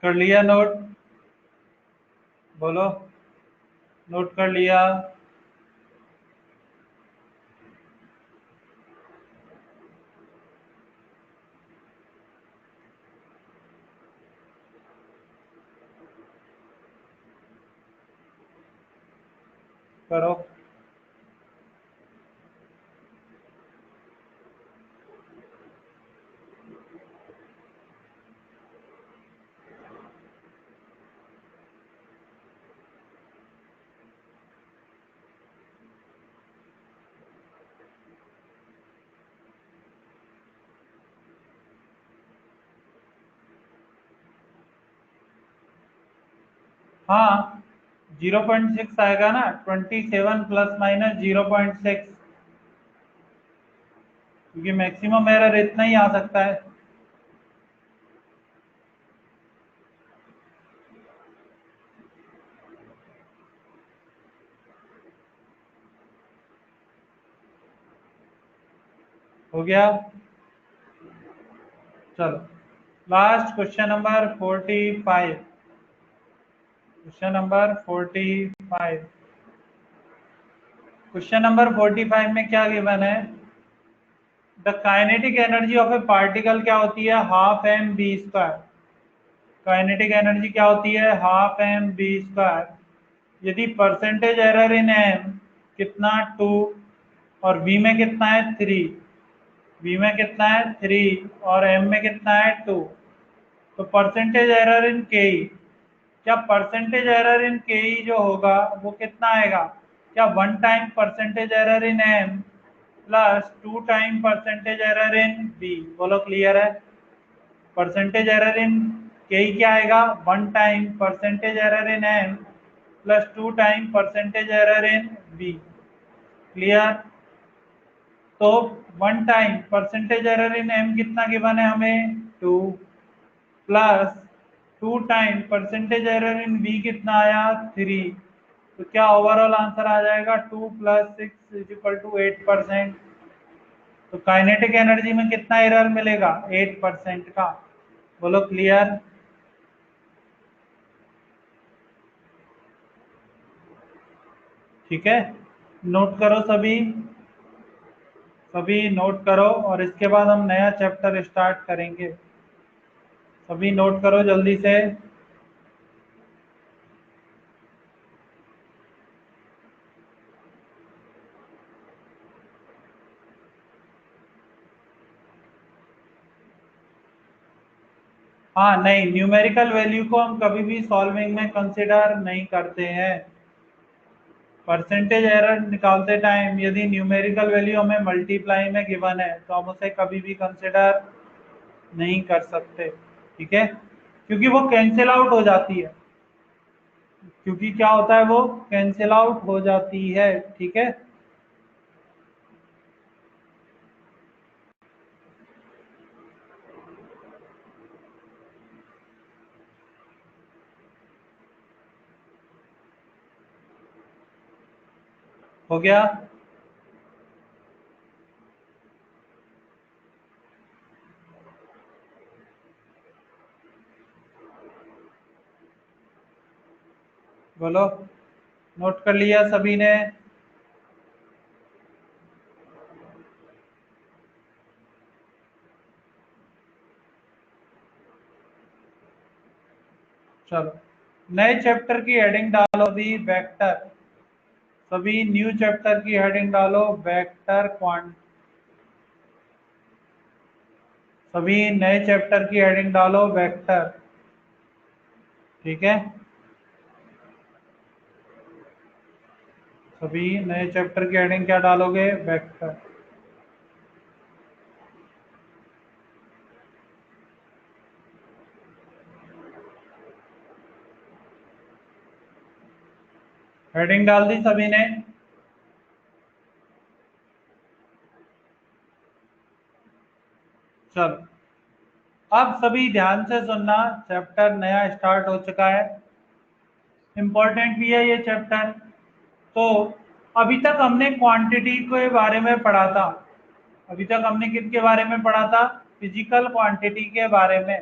कर लिया नोट? बोलो, नोट कर लिया? करो। हाँ, 0.6 आएगा ना, 27 प्लस माइनस 0.6, क्योंकि मैक्सिमम एरर इतना ही आ सकता है। हो गया। चलो last question number 45। Question number 45। Question number 45 में क्या गिवन है? The kinetic energy of a particle क्या होती है? Half M B square. Kinetic energy क्या होती है? Half M B square. यदि परसेंटेज एरर इन एम कितना 2 और बी में कितना है 3, बी में कितना है 3 और एम में कितना है 2, तो परसेंटेज एरर इन के ई, क्या परसेंटेज एरर इन के ई जो होगा वो कितना आएगा? क्या 1 time percentage error in M plus 2 time percentage error in B? बोलो क्लियर है? परसेंटेज एरर इन के क्या आएगा? 1 time percentage error in M plus 2 time percentage error in B. Clear? तो 1 time percentage error in M कितना given है हमें? 2 plus 2 time percentage error in B कितना आया? 3। तो क्या ओवरऑल आंसर आ जाएगा? 2 प्लस 6 इज इक्वल टू 8%। तो काइनेटिक एनर्जी में कितना एरर मिलेगा? 8% का। बोलो क्लियर? ठीक है, नोट करो सभी, सभी नोट करो और इसके बाद हम नया चैप्टर स्टार्ट करेंगे। सभी नोट करो जल्दी से। हाँ नहीं, न्यूमेरिकल वैल्यू को हम कभी भी सॉल्विंग में कंसिडर नहीं करते हैं। परसेंटेज एरर निकालते टाइम यदि न्यूमेरिकल वैल्यू हमें मल्टीप्लाई में गिवन है तो हम उसे कभी भी कंसिडर नहीं कर सकते। ठीक है, क्योंकि वो कैंसिल आउट हो जाती है, क्योंकि क्या होता है, वो कैंसिल आउट हो जाती है। ठीक है, हो गया। बोलो, नोट कर लिया सभी ने? चलो नए चैप्टर की हेडिंग डालो भी वेक्टर। सभी न्यू चैप्टर की हेडिंग डालो वेक्टर क्वांट। सभी नए चैप्टर की हेडिंग डालो वेक्टर। ठीक है, सभी नए चैप्टर की हेडिंग क्या डालोगे? वेक्टर। हेडिंग डाल दी सभी ने? चलो अब सभी ध्यान से सुनना, चैप्टर नया स्टार्ट हो चुका है, इम्पोर्टेंट भी है ये चैप्टर। तो अभी तक हमने क्वांटिटी के बारे में पढ़ा था। अभी तक हमने किसके बारे में पढ़ा था? फिजिकल क्वांटिटी के बारे में।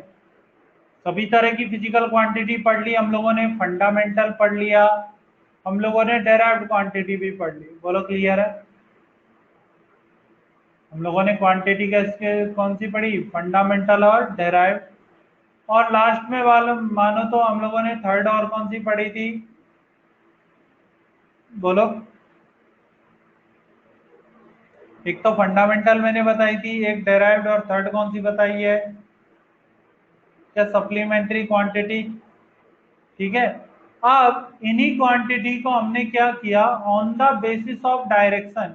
सभी तरह की फिजिकल क्वांटिटी पढ़ ली हम लोगों ने, फंडामेंटल पढ़ लिया हम लोगों ने, डेराइव्ड क्वांटिटी भी पढ़ ली। बोलो क्लियर है? हम लोगों ने क्वांटिटी कैसे कौन सी पढ़ी? फंडामेंटल और डेराइव्ड। और लास्ट में वालों मानो तो हम लोगों ने थर्ड और कौन सी पढ़ी थी? बोलो। एक तो फंडामेंटल मैंने बताई थी, एक डेराइव्ड, और थर्ड कौन सी बताई है? क्या? Supplementary quantity. ठीक है, अब इन्हीं क्वांटिटी को हमने क्या किया, on the basis of direction,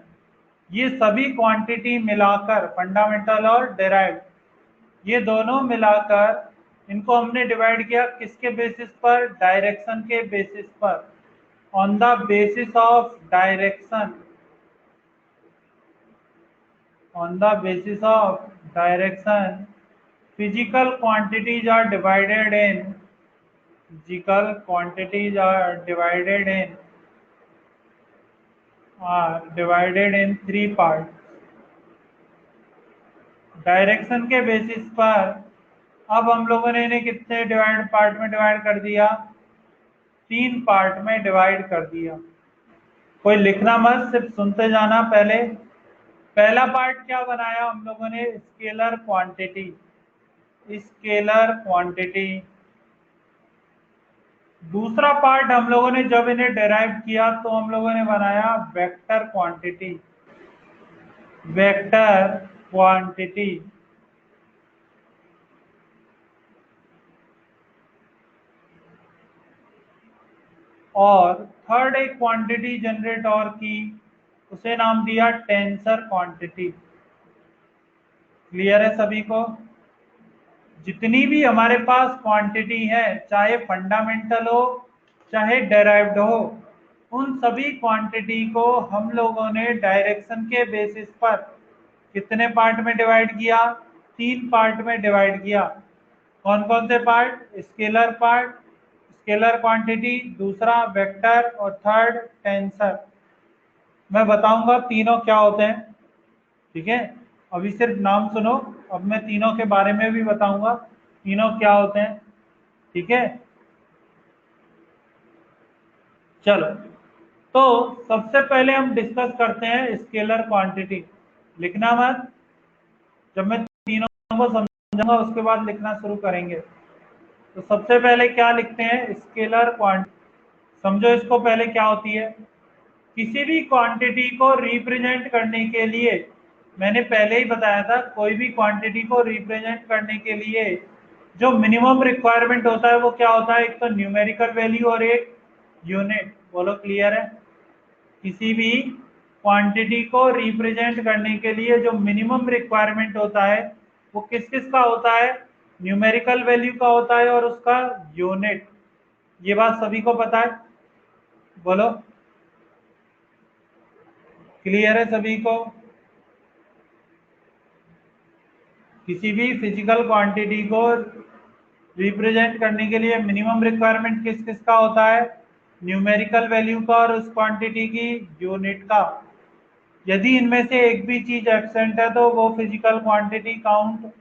ये सभी क्वांटिटी मिलाकर, फंडामेंटल और डेराइव्ड ये दोनों मिलाकर इनको हमने डिवाइड किया किसके बेसिस पर? डायरेक्शन के बेसिस पर। On the basis of direction, on the basis of direction, physical quantities are divided in, physical quantities are divided in three parts. Direction के बेसिस पर अब हम लोगों ने इन्हें कितने पार्ट में डिवाइड कर दिया, 3 पार्ट में डिवाइड कर दिया। कोई लिखना मत, सिर्फ सुनते जाना। पहला पार्ट क्या बनाया हम लोगों ने, स्केलर क्वांटिटी। Scalar quantity. दूसरा पार्ट हम लोगों ने जब इन्हें डेराइव किया तो हम लोगों ने बनाया वेक्टर क्वांटिटी। Vector quantity. और थर्ड एक क्वांटिटी जनरेट और की, उसे नाम दिया टेंसर क्वांटिटी। क्लियर है सभी को? जितनी भी हमारे पास क्वांटिटी है, चाहे फंडामेंटल हो चाहे डेराइव्ड हो, उन सभी क्वांटिटी को हम लोगों ने डायरेक्शन के बेसिस पर कितने पार्ट में डिवाइड किया, 3 पार्ट में डिवाइड किया। कौन कौन से part? Scalar part, scalar quantity, दूसरा वेक्टर और थर्ड टेंसर। मैं बताऊंगा तीनों क्या होते हैं, ठीक है? अभी सिर्फ नाम सुनो, अब मैं तीनों के बारे में भी बताऊंगा तीनों क्या होते हैं, ठीक है? चलो, तो सबसे पहले हम डिस्कस करते हैं स्केलर क्वांटिटी। लिखना मत, जब मैं तीनों को समझाऊंगा उसके बाद लिखना शुरू करेंगे। तो सबसे पहले क्या लिखते हैं, स्केलर क्वांटिटी। समझो इसको पहले क्या होती है। किसी भी क्वांटिटी को रिप्रेजेंट करने के लिए, मैंने पहले ही बताया था, कोई भी क्वांटिटी को रिप्रेजेंट करने के लिए जो मिनिमम रिक्वायरमेंट होता है वो क्या होता है, एक तो न्यूमेरिकल वैल्यू और एक यूनिट। बोलो क्लियर है? किसी भी क्वांटिटी को रिप्रेजेंट करने के लिए जो मिनिमम रिक्वायरमेंट होता है वो किस किस का होता है, न्यूमेरिकल वैल्यू का होता है और उसका यूनिट। ये बात सभी को पता है? बोलो क्लियर है सभी को? किसी भी फिजिकल क्वांटिटी को रिप्रेजेंट करने के लिए मिनिमम रिक्वायरमेंट किस किस का होता है, न्यूमेरिकल वैल्यू का और उस क्वांटिटी की यूनिट का। यदि इनमें से एक भी चीज एब्सेंट है तो वो फिजिकल क्वांटिटी काउंट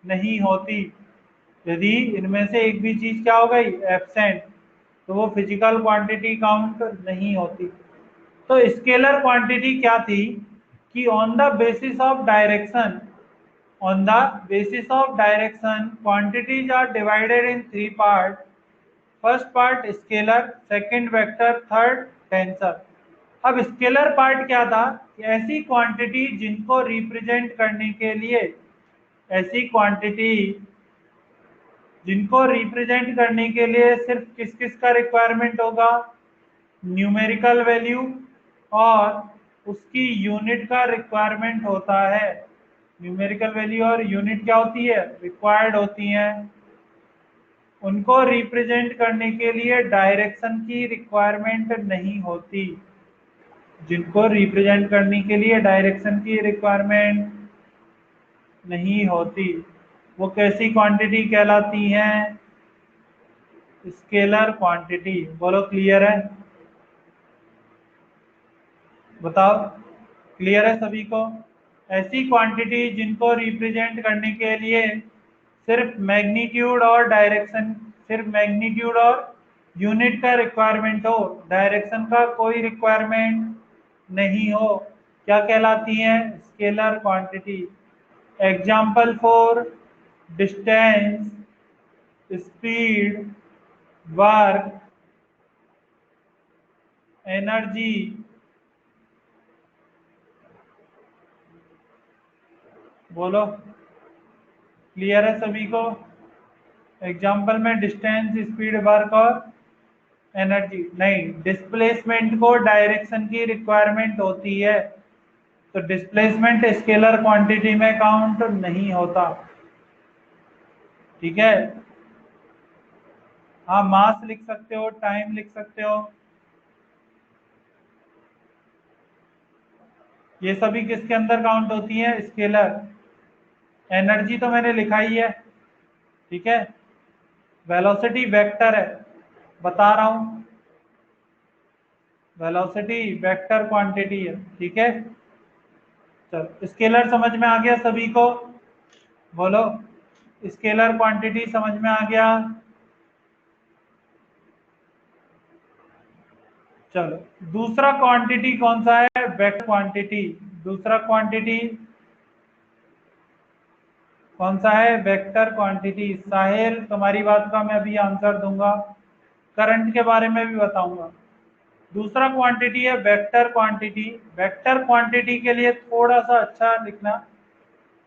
नहीं होती। यदि इनमें से एक भी चीज क्या हो गई, एब्सेंट, तो वो फिजिकल क्वांटिटी काउंट नहीं होती। तो स्केलर क्वांटिटी क्या थी कि on the basis of direction, on the basis of direction quantities are divided in 3 parts. First part scalar, second vector, third tensor. अब स्केलर पार्ट क्या था, ऐसी क्वांटिटी जिनको रिप्रेजेंट करने के लिए, ऐसी क्वांटिटी जिनको रिप्रेजेंट करने के लिए सिर्फ किस किस का रिक्वायरमेंट होगा, न्यूमेरिकल वैल्यू और उसकी यूनिट का रिक्वायरमेंट होता है। न्यूमेरिकल वैल्यू और यूनिट क्या होती है, रिक्वायर्ड होती हैं। उनको रिप्रेजेंट करने के लिए डायरेक्शन की रिक्वायरमेंट नहीं होती। जिनको रिप्रेजेंट करने के लिए डायरेक्शन की रिक्वायरमेंट नहीं होती, वो कैसी क्वांटिटी कहलाती हैं, स्केलर क्वांटिटी। बोलो क्लियर है? बताओ क्लियर है सभी को? ऐसी क्वांटिटी जिनको रिप्रेजेंट करने के लिए सिर्फ मैग्नीट्यूड और डायरेक्शन, सिर्फ मैग्नीट्यूड और यूनिट का रिक्वायरमेंट हो, डायरेक्शन का कोई रिक्वायरमेंट नहीं हो, क्या कहलाती हैं, scalar quantity. Example for distance, speed, work, energy. बोलो क्लियर है सभी को? एग्जाम्पल में डिस्टेंस, स्पीड, वर्क और एनर्जी नहीं, डिस्प्लेसमेंट को डायरेक्शन की रिक्वायरमेंट होती है, तो डिस्प्लेसमेंट स्केलर क्वांटिटी में काउंट नहीं होता। ठीक है? हाँ, मास लिख सकते हो, टाइम लिख सकते हो, ये सभी किसके अंदर काउंट होती है, स्केलर। एनर्जी तो मैंने लिखा ही है, ठीक है? वेलोसिटी वेक्टर है, बता रहा हूं, वेलोसिटी वेक्टर क्वांटिटी है, ठीक है? चलो, स्केलर समझ में आ गया सभी को? बोलो, स्केलर क्वांटिटी समझ में आ गया? चलो, दूसरा क्वांटिटी कौन सा है? Vector quantity. दूसरा क्वांटिटी कौन सा है? Vector quantity. साहिल, तुम्हारी बात का मैं अभी आंसर दूंगा, करंट के बारे में भी बताऊंगा। दूसरा क्वांटिटी है वेक्टर क्वांटिटी। वेक्टर क्वांटिटी के लिए थोड़ा सा अच्छा लिखना।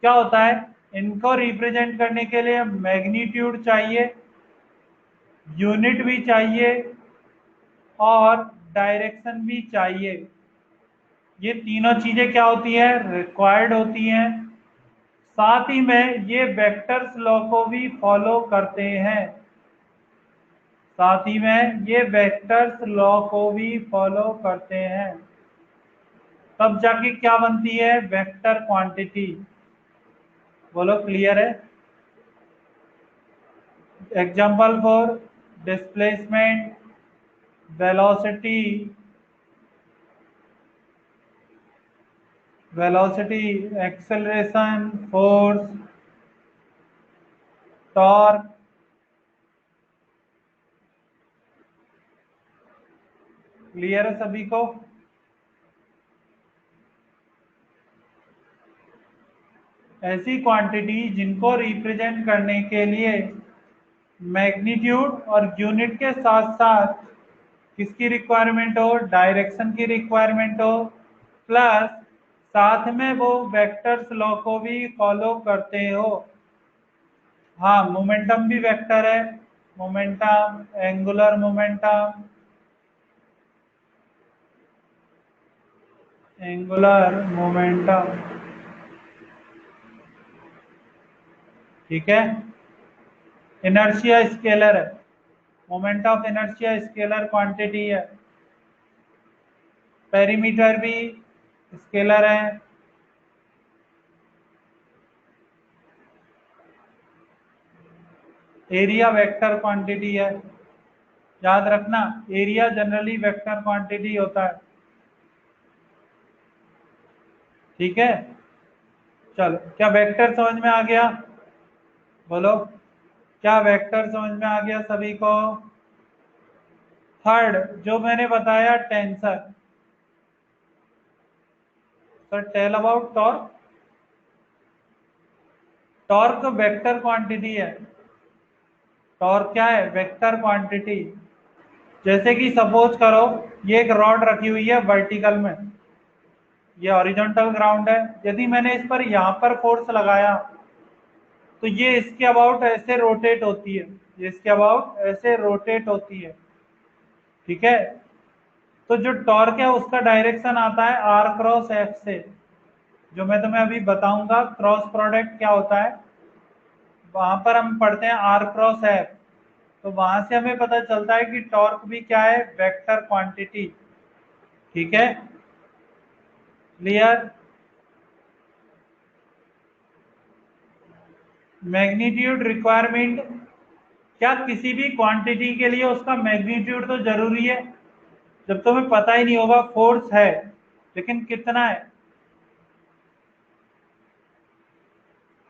क्या होता है? इनको रिप्रेजेंट करने के लिए मैग्नीट्यूड चाहिए, यूनिट भी चाहिए और डायरेक्शन भी चाहिए। ये तीनों चीजें क्या होती है? रिक्वायर्ड होती हैं। साथ ही में ये वेक्टर्स लॉ को भी फॉलो करते हैं। साथ ही में ये वेक्टर्स लॉ को भी फॉलो करते हैं। तब जाके क्या बनती है? Vector quantity. बोलो, क्लियर है? Example for displacement, velocity, velocity, acceleration, force, torque. Clear है सभी को? ऐसी क्वांटिटी जिनको रिप्रेजेंट करने के लिए मैग्नीट्यूड और यूनिट के साथ साथ किसकी रिक्वायरमेंट हो? डायरेक्शन की रिक्वायरमेंट हो, प्लस साथ में वो वेक्टर्स लॉ को भी फॉलो करते हो। हाँ, मोमेंटम भी वेक्टर है। Momentum, angular momentum, angular momentum, ठीक है। इनर्शिया स्केलर है। Moment of inertia scalar quantity है। पेरीमीटर भी स्केलर है। एरिया वेक्टर क्वांटिटी है। याद रखना, एरिया जनरली वेक्टर क्वांटिटी होता है। ठीक है। चलो, क्या वेक्टर समझ में आ गया? बोलो, क्या वेक्टर समझ में आ गया सभी को? थर्ड जो मैंने बताया, tensor. Sir, tell about torque. Torque vector quantity है। टॉर्क क्या है? Vector quantity. जैसे कि सपोज करो, ये एक रॉड रखी हुई है वर्टिकल में, ये हॉरिजॉन्टल ग्राउंड है। यदि मैंने इस पर यहाँ पर फोर्स लगाया तो ये इसके अबाउट ऐसे रोटेट होती है, ये इसके अबाउट ऐसे रोटेट होती है। ठीक है। तो जो टॉर्क है उसका डायरेक्शन आता है आर क्रॉस एफ से। जो मैं तुम्हें अभी बताऊंगा क्रॉस प्रोडक्ट क्या होता है, वहां पर हम पढ़ते हैं आर क्रॉस एफ। तो वहां से हमें पता चलता है कि टॉर्क भी क्या है? Vector quantity. ठीक है, क्लियर? मैग्नीट्यूड रिक्वायरमेंट, क्या किसी भी क्वांटिटी के लिए उसका मैग्नीट्यूड तो जरूरी है? जब तुम्हें पता ही नहीं होगा फोर्स है लेकिन कितना है।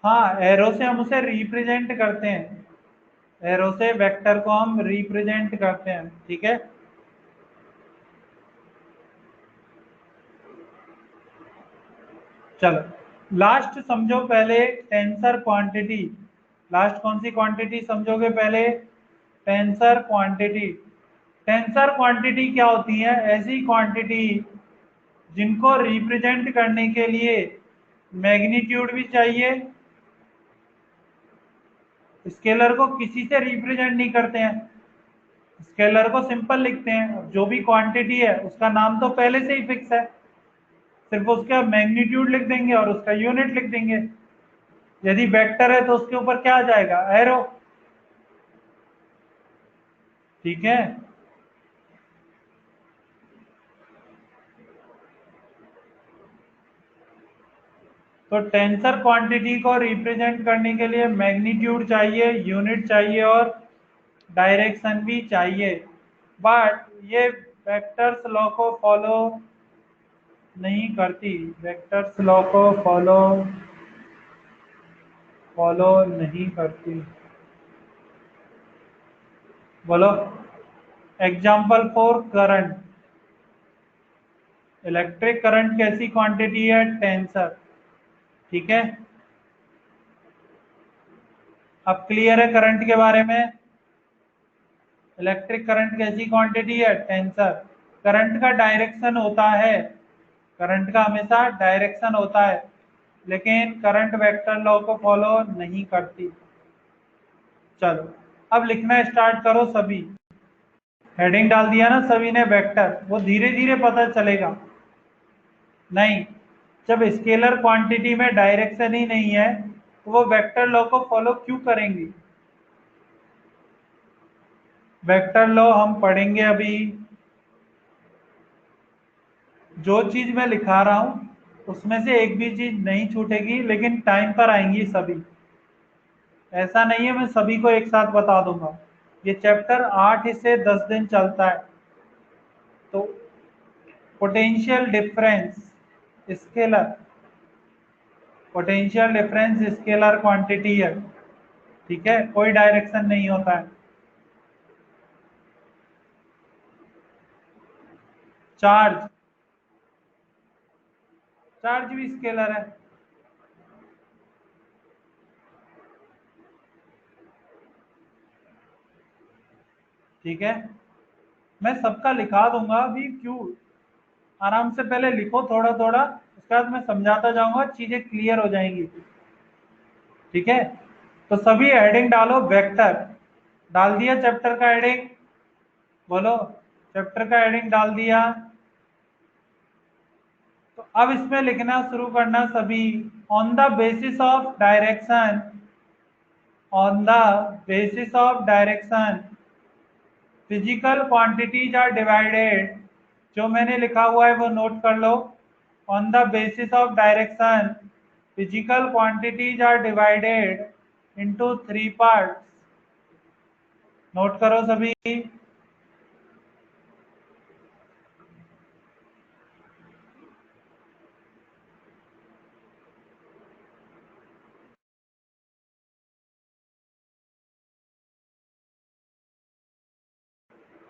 हाँ, एरो से हम उसे रिप्रेजेंट करते हैं। एरो से वेक्टर को हम रिप्रेजेंट करते हैं। ठीक है। चलो, लास्ट समझो पहले, टेंसर क्वांटिटी। लास्ट कौन सी क्वांटिटी समझोगे पहले? Tensor quantity. टेंसर क्वांटिटी क्या होती है? ऐसी क्वांटिटी जिनको रिप्रेजेंट करने के लिए मैग्नीट्यूड भी चाहिए। स्केलर को किसी से रिप्रेजेंट नहीं करते हैं, स्केलर को सिंपल लिखते हैं। जो भी क्वांटिटी है उसका नाम तो पहले से ही फिक्स है, सिर्फ उसका मैग्नीट्यूड लिख देंगे और उसका यूनिट लिख देंगे। यदि वेक्टर है तो उसके ऊपर क्या आ जाएगा? एरो। ठीक है। तो टेंसर क्वांटिटी को रिप्रेजेंट करने के लिए मैग्नीट्यूड चाहिए, यूनिट चाहिए और डायरेक्शन भी चाहिए। बट ये वेक्टर्स लॉ को फॉलो नहीं करती, वेक्टर्स लॉ को फॉलो फॉलो नहीं करती। बोलो। Example for current. Electric current कैसी क्वांटिटी है? टेंसर। ठीक है। अब क्लियर है करंट के बारे में? इलेक्ट्रिक करंट कैसी क्वांटिटी है? टेंसर। करंट का डायरेक्शन होता है, करंट का हमेशा डायरेक्शन होता है, लेकिन करंट वेक्टर लॉ को फॉलो नहीं करती। चलो अब लिखना स्टार्ट करो सभी। हेडिंग डाल दिया ना सभी ने वेक्टर, वो धीरे धीरे पता चलेगा। नहीं, जब स्केलर क्वांटिटी में डायरेक्शन ही नहीं है तो वो वेक्टर लॉ को फॉलो क्यों करेंगी? वेक्टर लॉ हम पढ़ेंगे अभी। जो चीज मैं लिखा रहा हूं उसमें से एक भी चीज नहीं छूटेगी, लेकिन टाइम पर आएंगी सभी। ऐसा नहीं है मैं सभी को एक साथ बता दूंगा। ये चैप्टर 8 से 10 दिन चलता है। तो potential difference scalar, potential difference scalar quantity है। ठीक है, कोई डायरेक्शन नहीं होता है। चार्ज, चार्ज भी स्केलर है। ठीक है, मैं सबका लिखा दूंगा अभी, क्यों? आराम से पहले लिखो थोड़ा थोड़ा, उसके बाद मैं समझाता जाऊंगा, चीजें क्लियर हो जाएंगी। ठीक है, तो सभी हेडिंग डालो वेक्टर। डाल दिया चैप्टर का हेडिंग? बोलो। चैप्टर का हेडिंग डाल दिया? तो अब इसमें लिखना शुरू करना सभी। On the basis of direction, on the basis of direction physical quantities are divided. जो मैंने लिखा हुआ है वो नोट कर लो। On the basis of direction physical quantities are divided into three parts. Note करो सभी।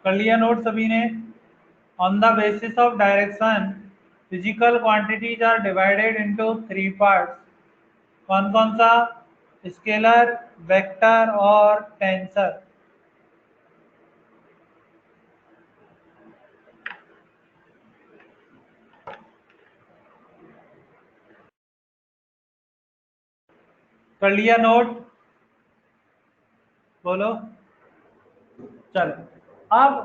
कर लिया नोट सभी ने? On the basis of direction physical quantities are divided into three parts. कौन कौन सा? स्केलर, वेक्टर और टेंसर। कर लिया नोट? बोलो। चलो अब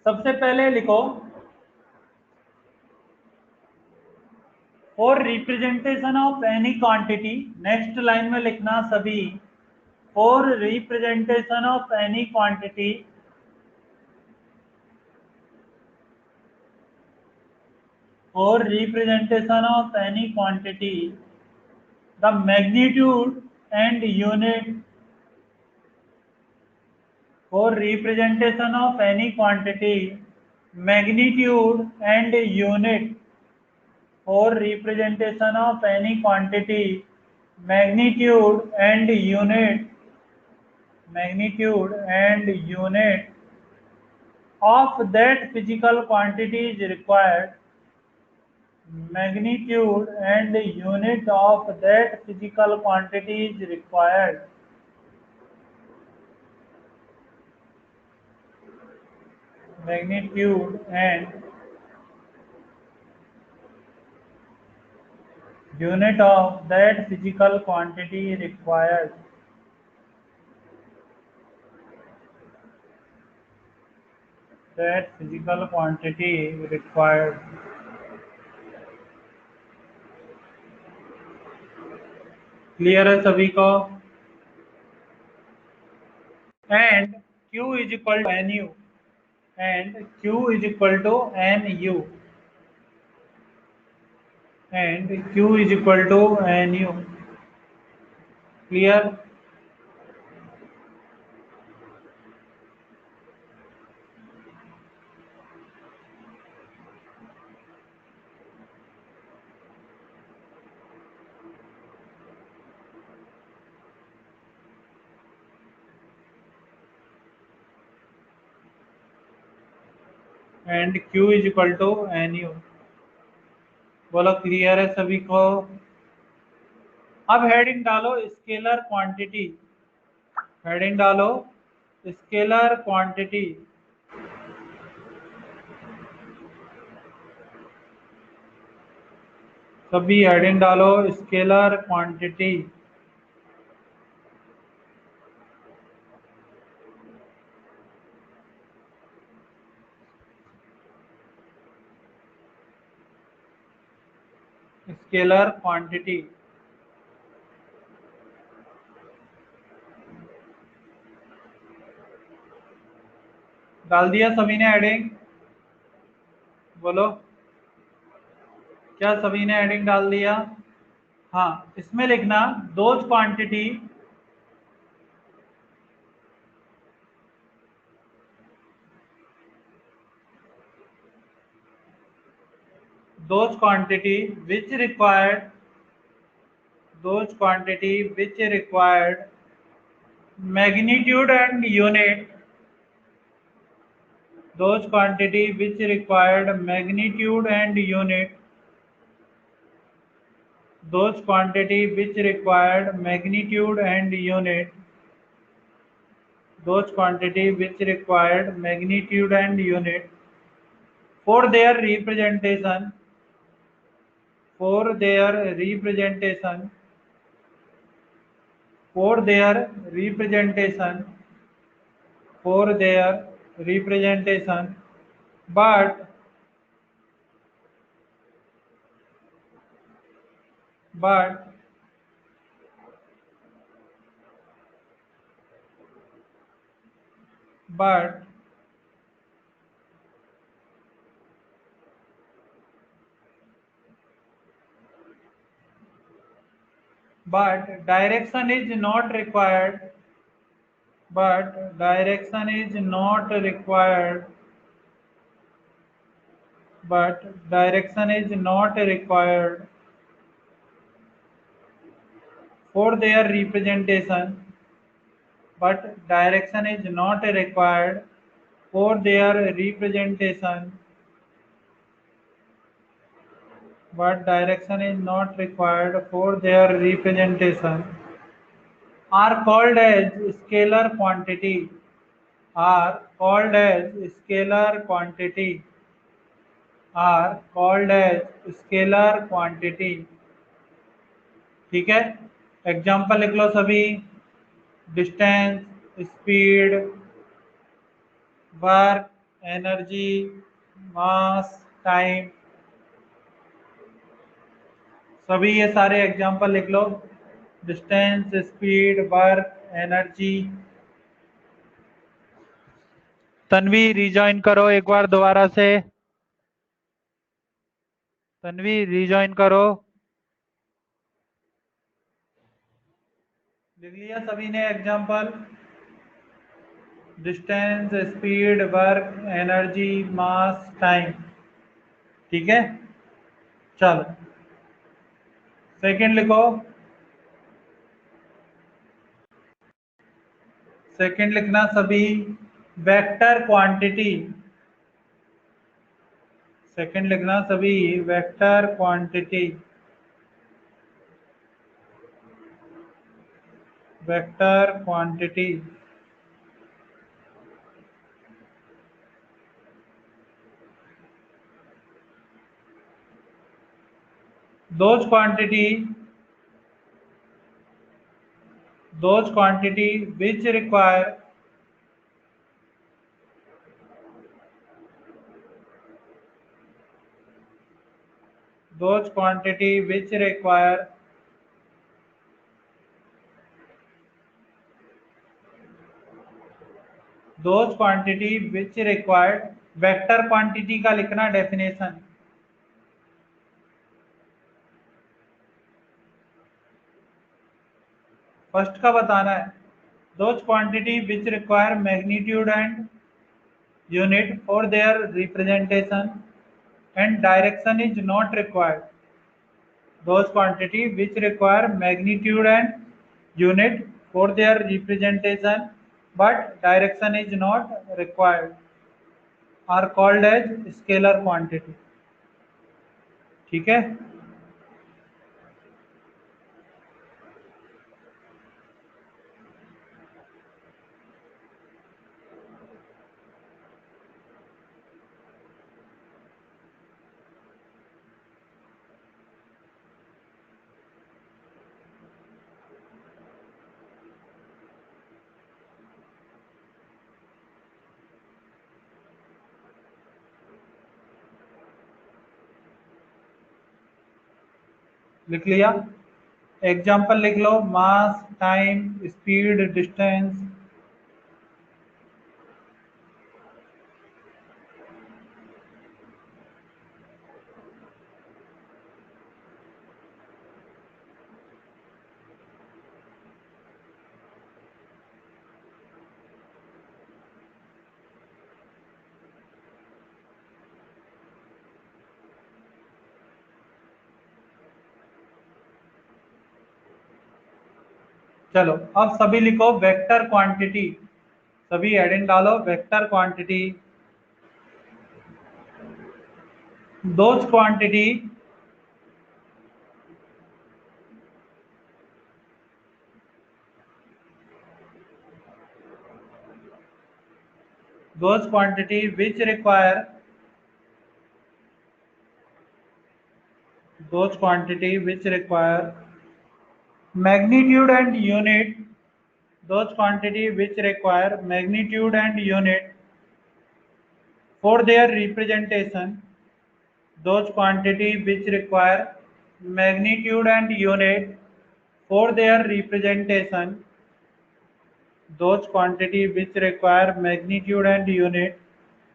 सबसे पहले लिखो, for representation of any quantity. Next line में लिखना सभी, for representation of any quantity, for representation of any quantity the magnitude and unit, for representation of any quantity magnitude and unit, for representation of any quantity magnitude and unit, magnitude and unit of that physical quantity is required, magnitude and unit of that physical quantity is required, magnitude and unit of that physical quantity required, that physical quantity required। Clear है सभी को? And Q is equal to N U, and Q is equal to N U, and Q is equal to N U. Clear? And Q is equal to NU। बोलो clear है सभी को? अब heading डालो scalar quantity, heading डालो scalar quantity. सभी heading डालो scalar quantity. Scalar quantity डाल दिया सभी ने हेडिंग? बोलो क्या सभी ने हेडिंग डाल दिया? हाँ, इसमें लिखना those quantity, those quantity which required, those quantity which required magnitude and unit, those quantity which required magnitude and unit, those quantity which required magnitude and unit, those quantity which required magnitude and unit for their representation, for their representation, for their representation, for their representation, but but but but direction is not required, but direction is not required, but direction is not required for their representation, but direction is not required for their representation, but direction is not required for their representation, are called as scalar quantity, are called as scalar quantity, are called as scalar quantity। ठीक है, example लिख लो सभी। Distance, speed, work, energy, mass, time, सभी ये सारे example लिख लो। Distance, speed, work, energy. Tanvi rejoin करो एक बार दोबारा से, तन्वी रिजॉइन करो। लिख लिया सभी ने example? Distance, speed, work, energy, mass, time. ठीक है, चलो सेकंड लिखो। सेकंड लिखना सभी वेक्टर क्वांटिटी, सेकंड लिखना सभी vector quantity, vector quantity. Those quantity, those quantity which require, those quantity which require, those quantity which required। Vector quantity का लिखना डेफिनेशन। फर्स्ट का बताना है, those quantity which require magnitude and unit for their representation and direction is not required, those quantity which require magnitude and unit for their representation but direction is not required। Are called as scalar quantity. ठीक है, लिख लिया। Example लिख लो, mass, time, speed, distance. चलो अब सभी लिखो वेक्टर क्वांटिटी। सभी हेडिंग डालो, vector quantity. Those quantity those quantity which require those quantity which require magnitude and unit, those quantity which require magnitude and unit for their representation, those quantity which require magnitude and unit for their representation, those quantity which require magnitude and unit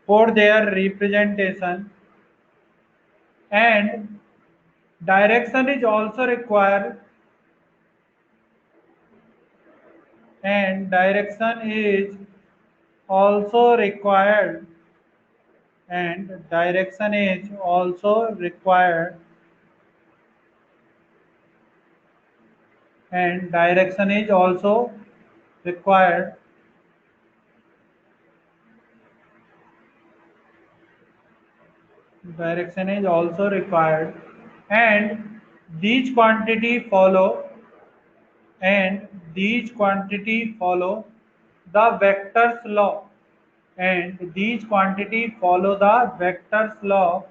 for their representation, and direction is also required, and direction is also required, and direction is also required, and direction is also required, direction is also required, and these quantity follow, and these quantity follow the vectors law, and these quantity follow the vectors law,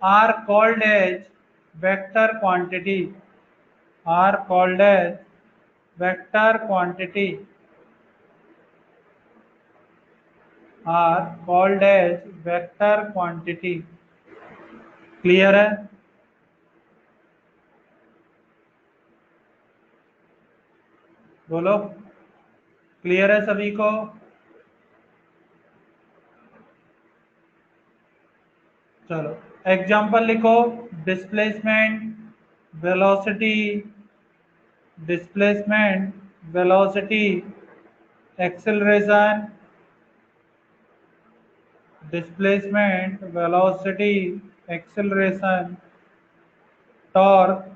are called as vector quantity, are called as vector quantity, are called as vector quantity। Clear है? बोलो, clear है सभी को? चलो example लिखो, displacement, velocity, displacement, velocity, acceleration, displacement, velocity, acceleration, torque,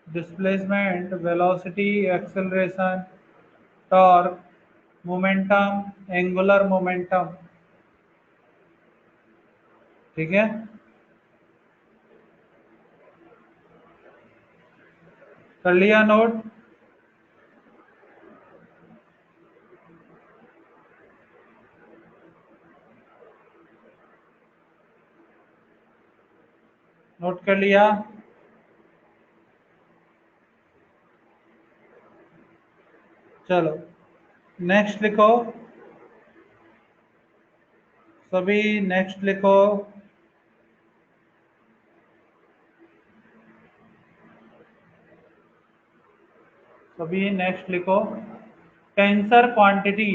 displacement, velocity, acceleration, torque, momentum, angular momentum. ठीक है, कर लिया नोट? नोट कर लिया? चलो नेक्स्ट लिखो, सभी नेक्स्ट लिखो। सभी नेक्स्ट लिखो, tensor quantity,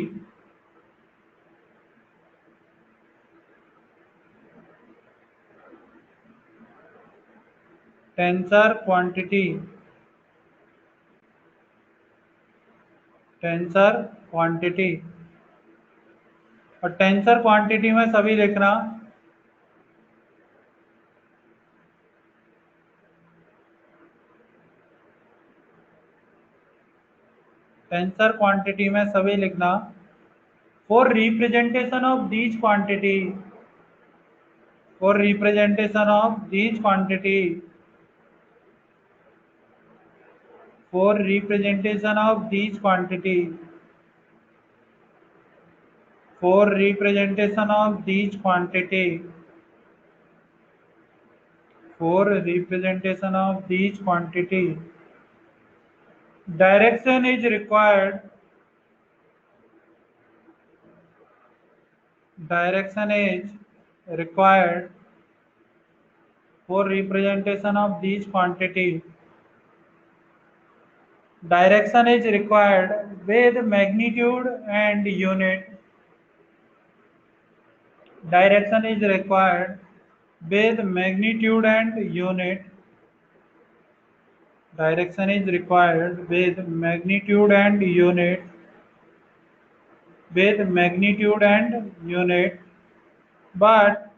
tensor quantity, tensor quantity. और टेंसर क्वांटिटी में सभी लिखना, टेंसर क्वांटिटी में सभी लिखना For representation of these quantity, for representation of these quantity, for representation of these quantity, for representation of these quantity, for representation of these quantity, direction is required, direction is required for representation of these quantity. Direction is required with magnitude and unit. Direction is required with magnitude and unit. Direction is required with magnitude and unit. With magnitude and unit. But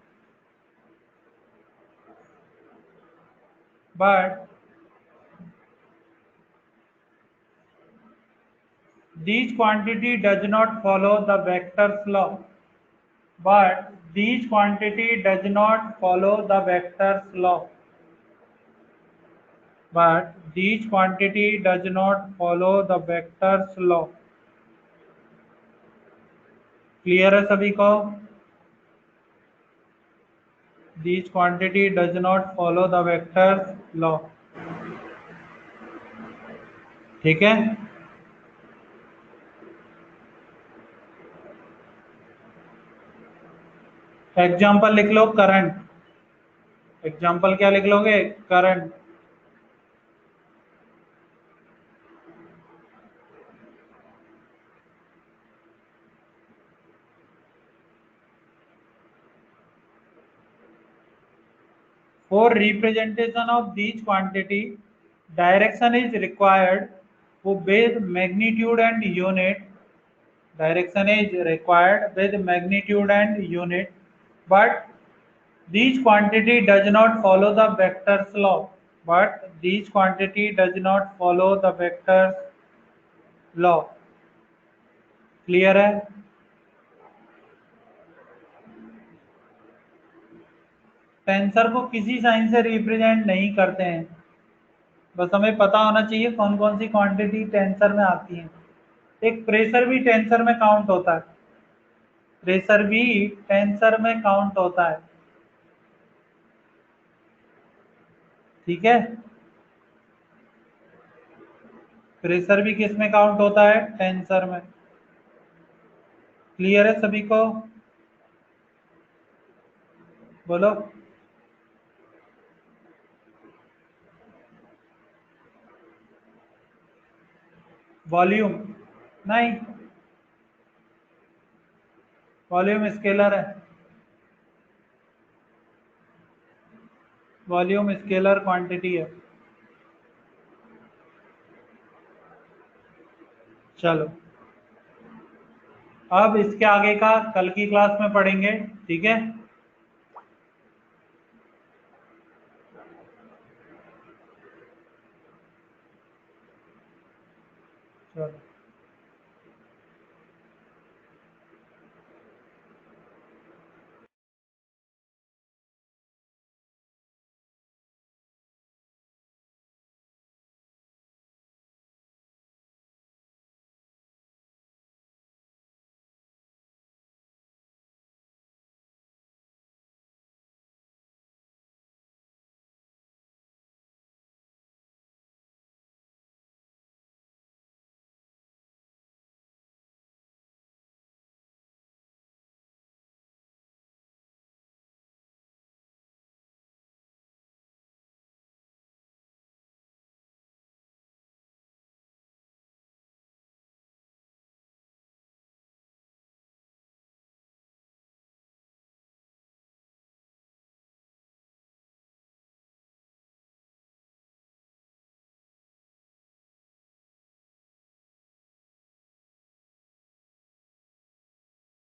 these quantity does not follow the vector's law. But these quantity does not follow the vector's law. But these quantity does not follow the vector's law. Clear है सभी को? These quantity does not follow the vector's law. ठीक है? Example लिख लो current. Example क्या लिख लोगे? Current. For representation of these quantity, direction is required with magnitude and unit. Direction is required with magnitude and unit, but these quantity does not follow the vector's law. But these quantity does not follow the vector's law. Clear है? Tensor को किसी sign से represent नहीं करते हैं. बस हमें पता होना चाहिए कौन कौन सी क्वांटिटी टेंसर में आती है. एक प्रेशर भी टेंसर में काउंट होता है. प्रेशर भी टेंसर में काउंट होता है. ठीक है? प्रेशर भी किस में काउंट होता है? टेंसर में. क्लियर है सभी को? बोलो. वॉल्यूम नहीं, वॉल्यूम स्केलर है. वॉल्यूम स्केलर क्वांटिटी है. चलो, अब इसके आगे का कल की क्लास में पढ़ेंगे. ठीक है? चलो.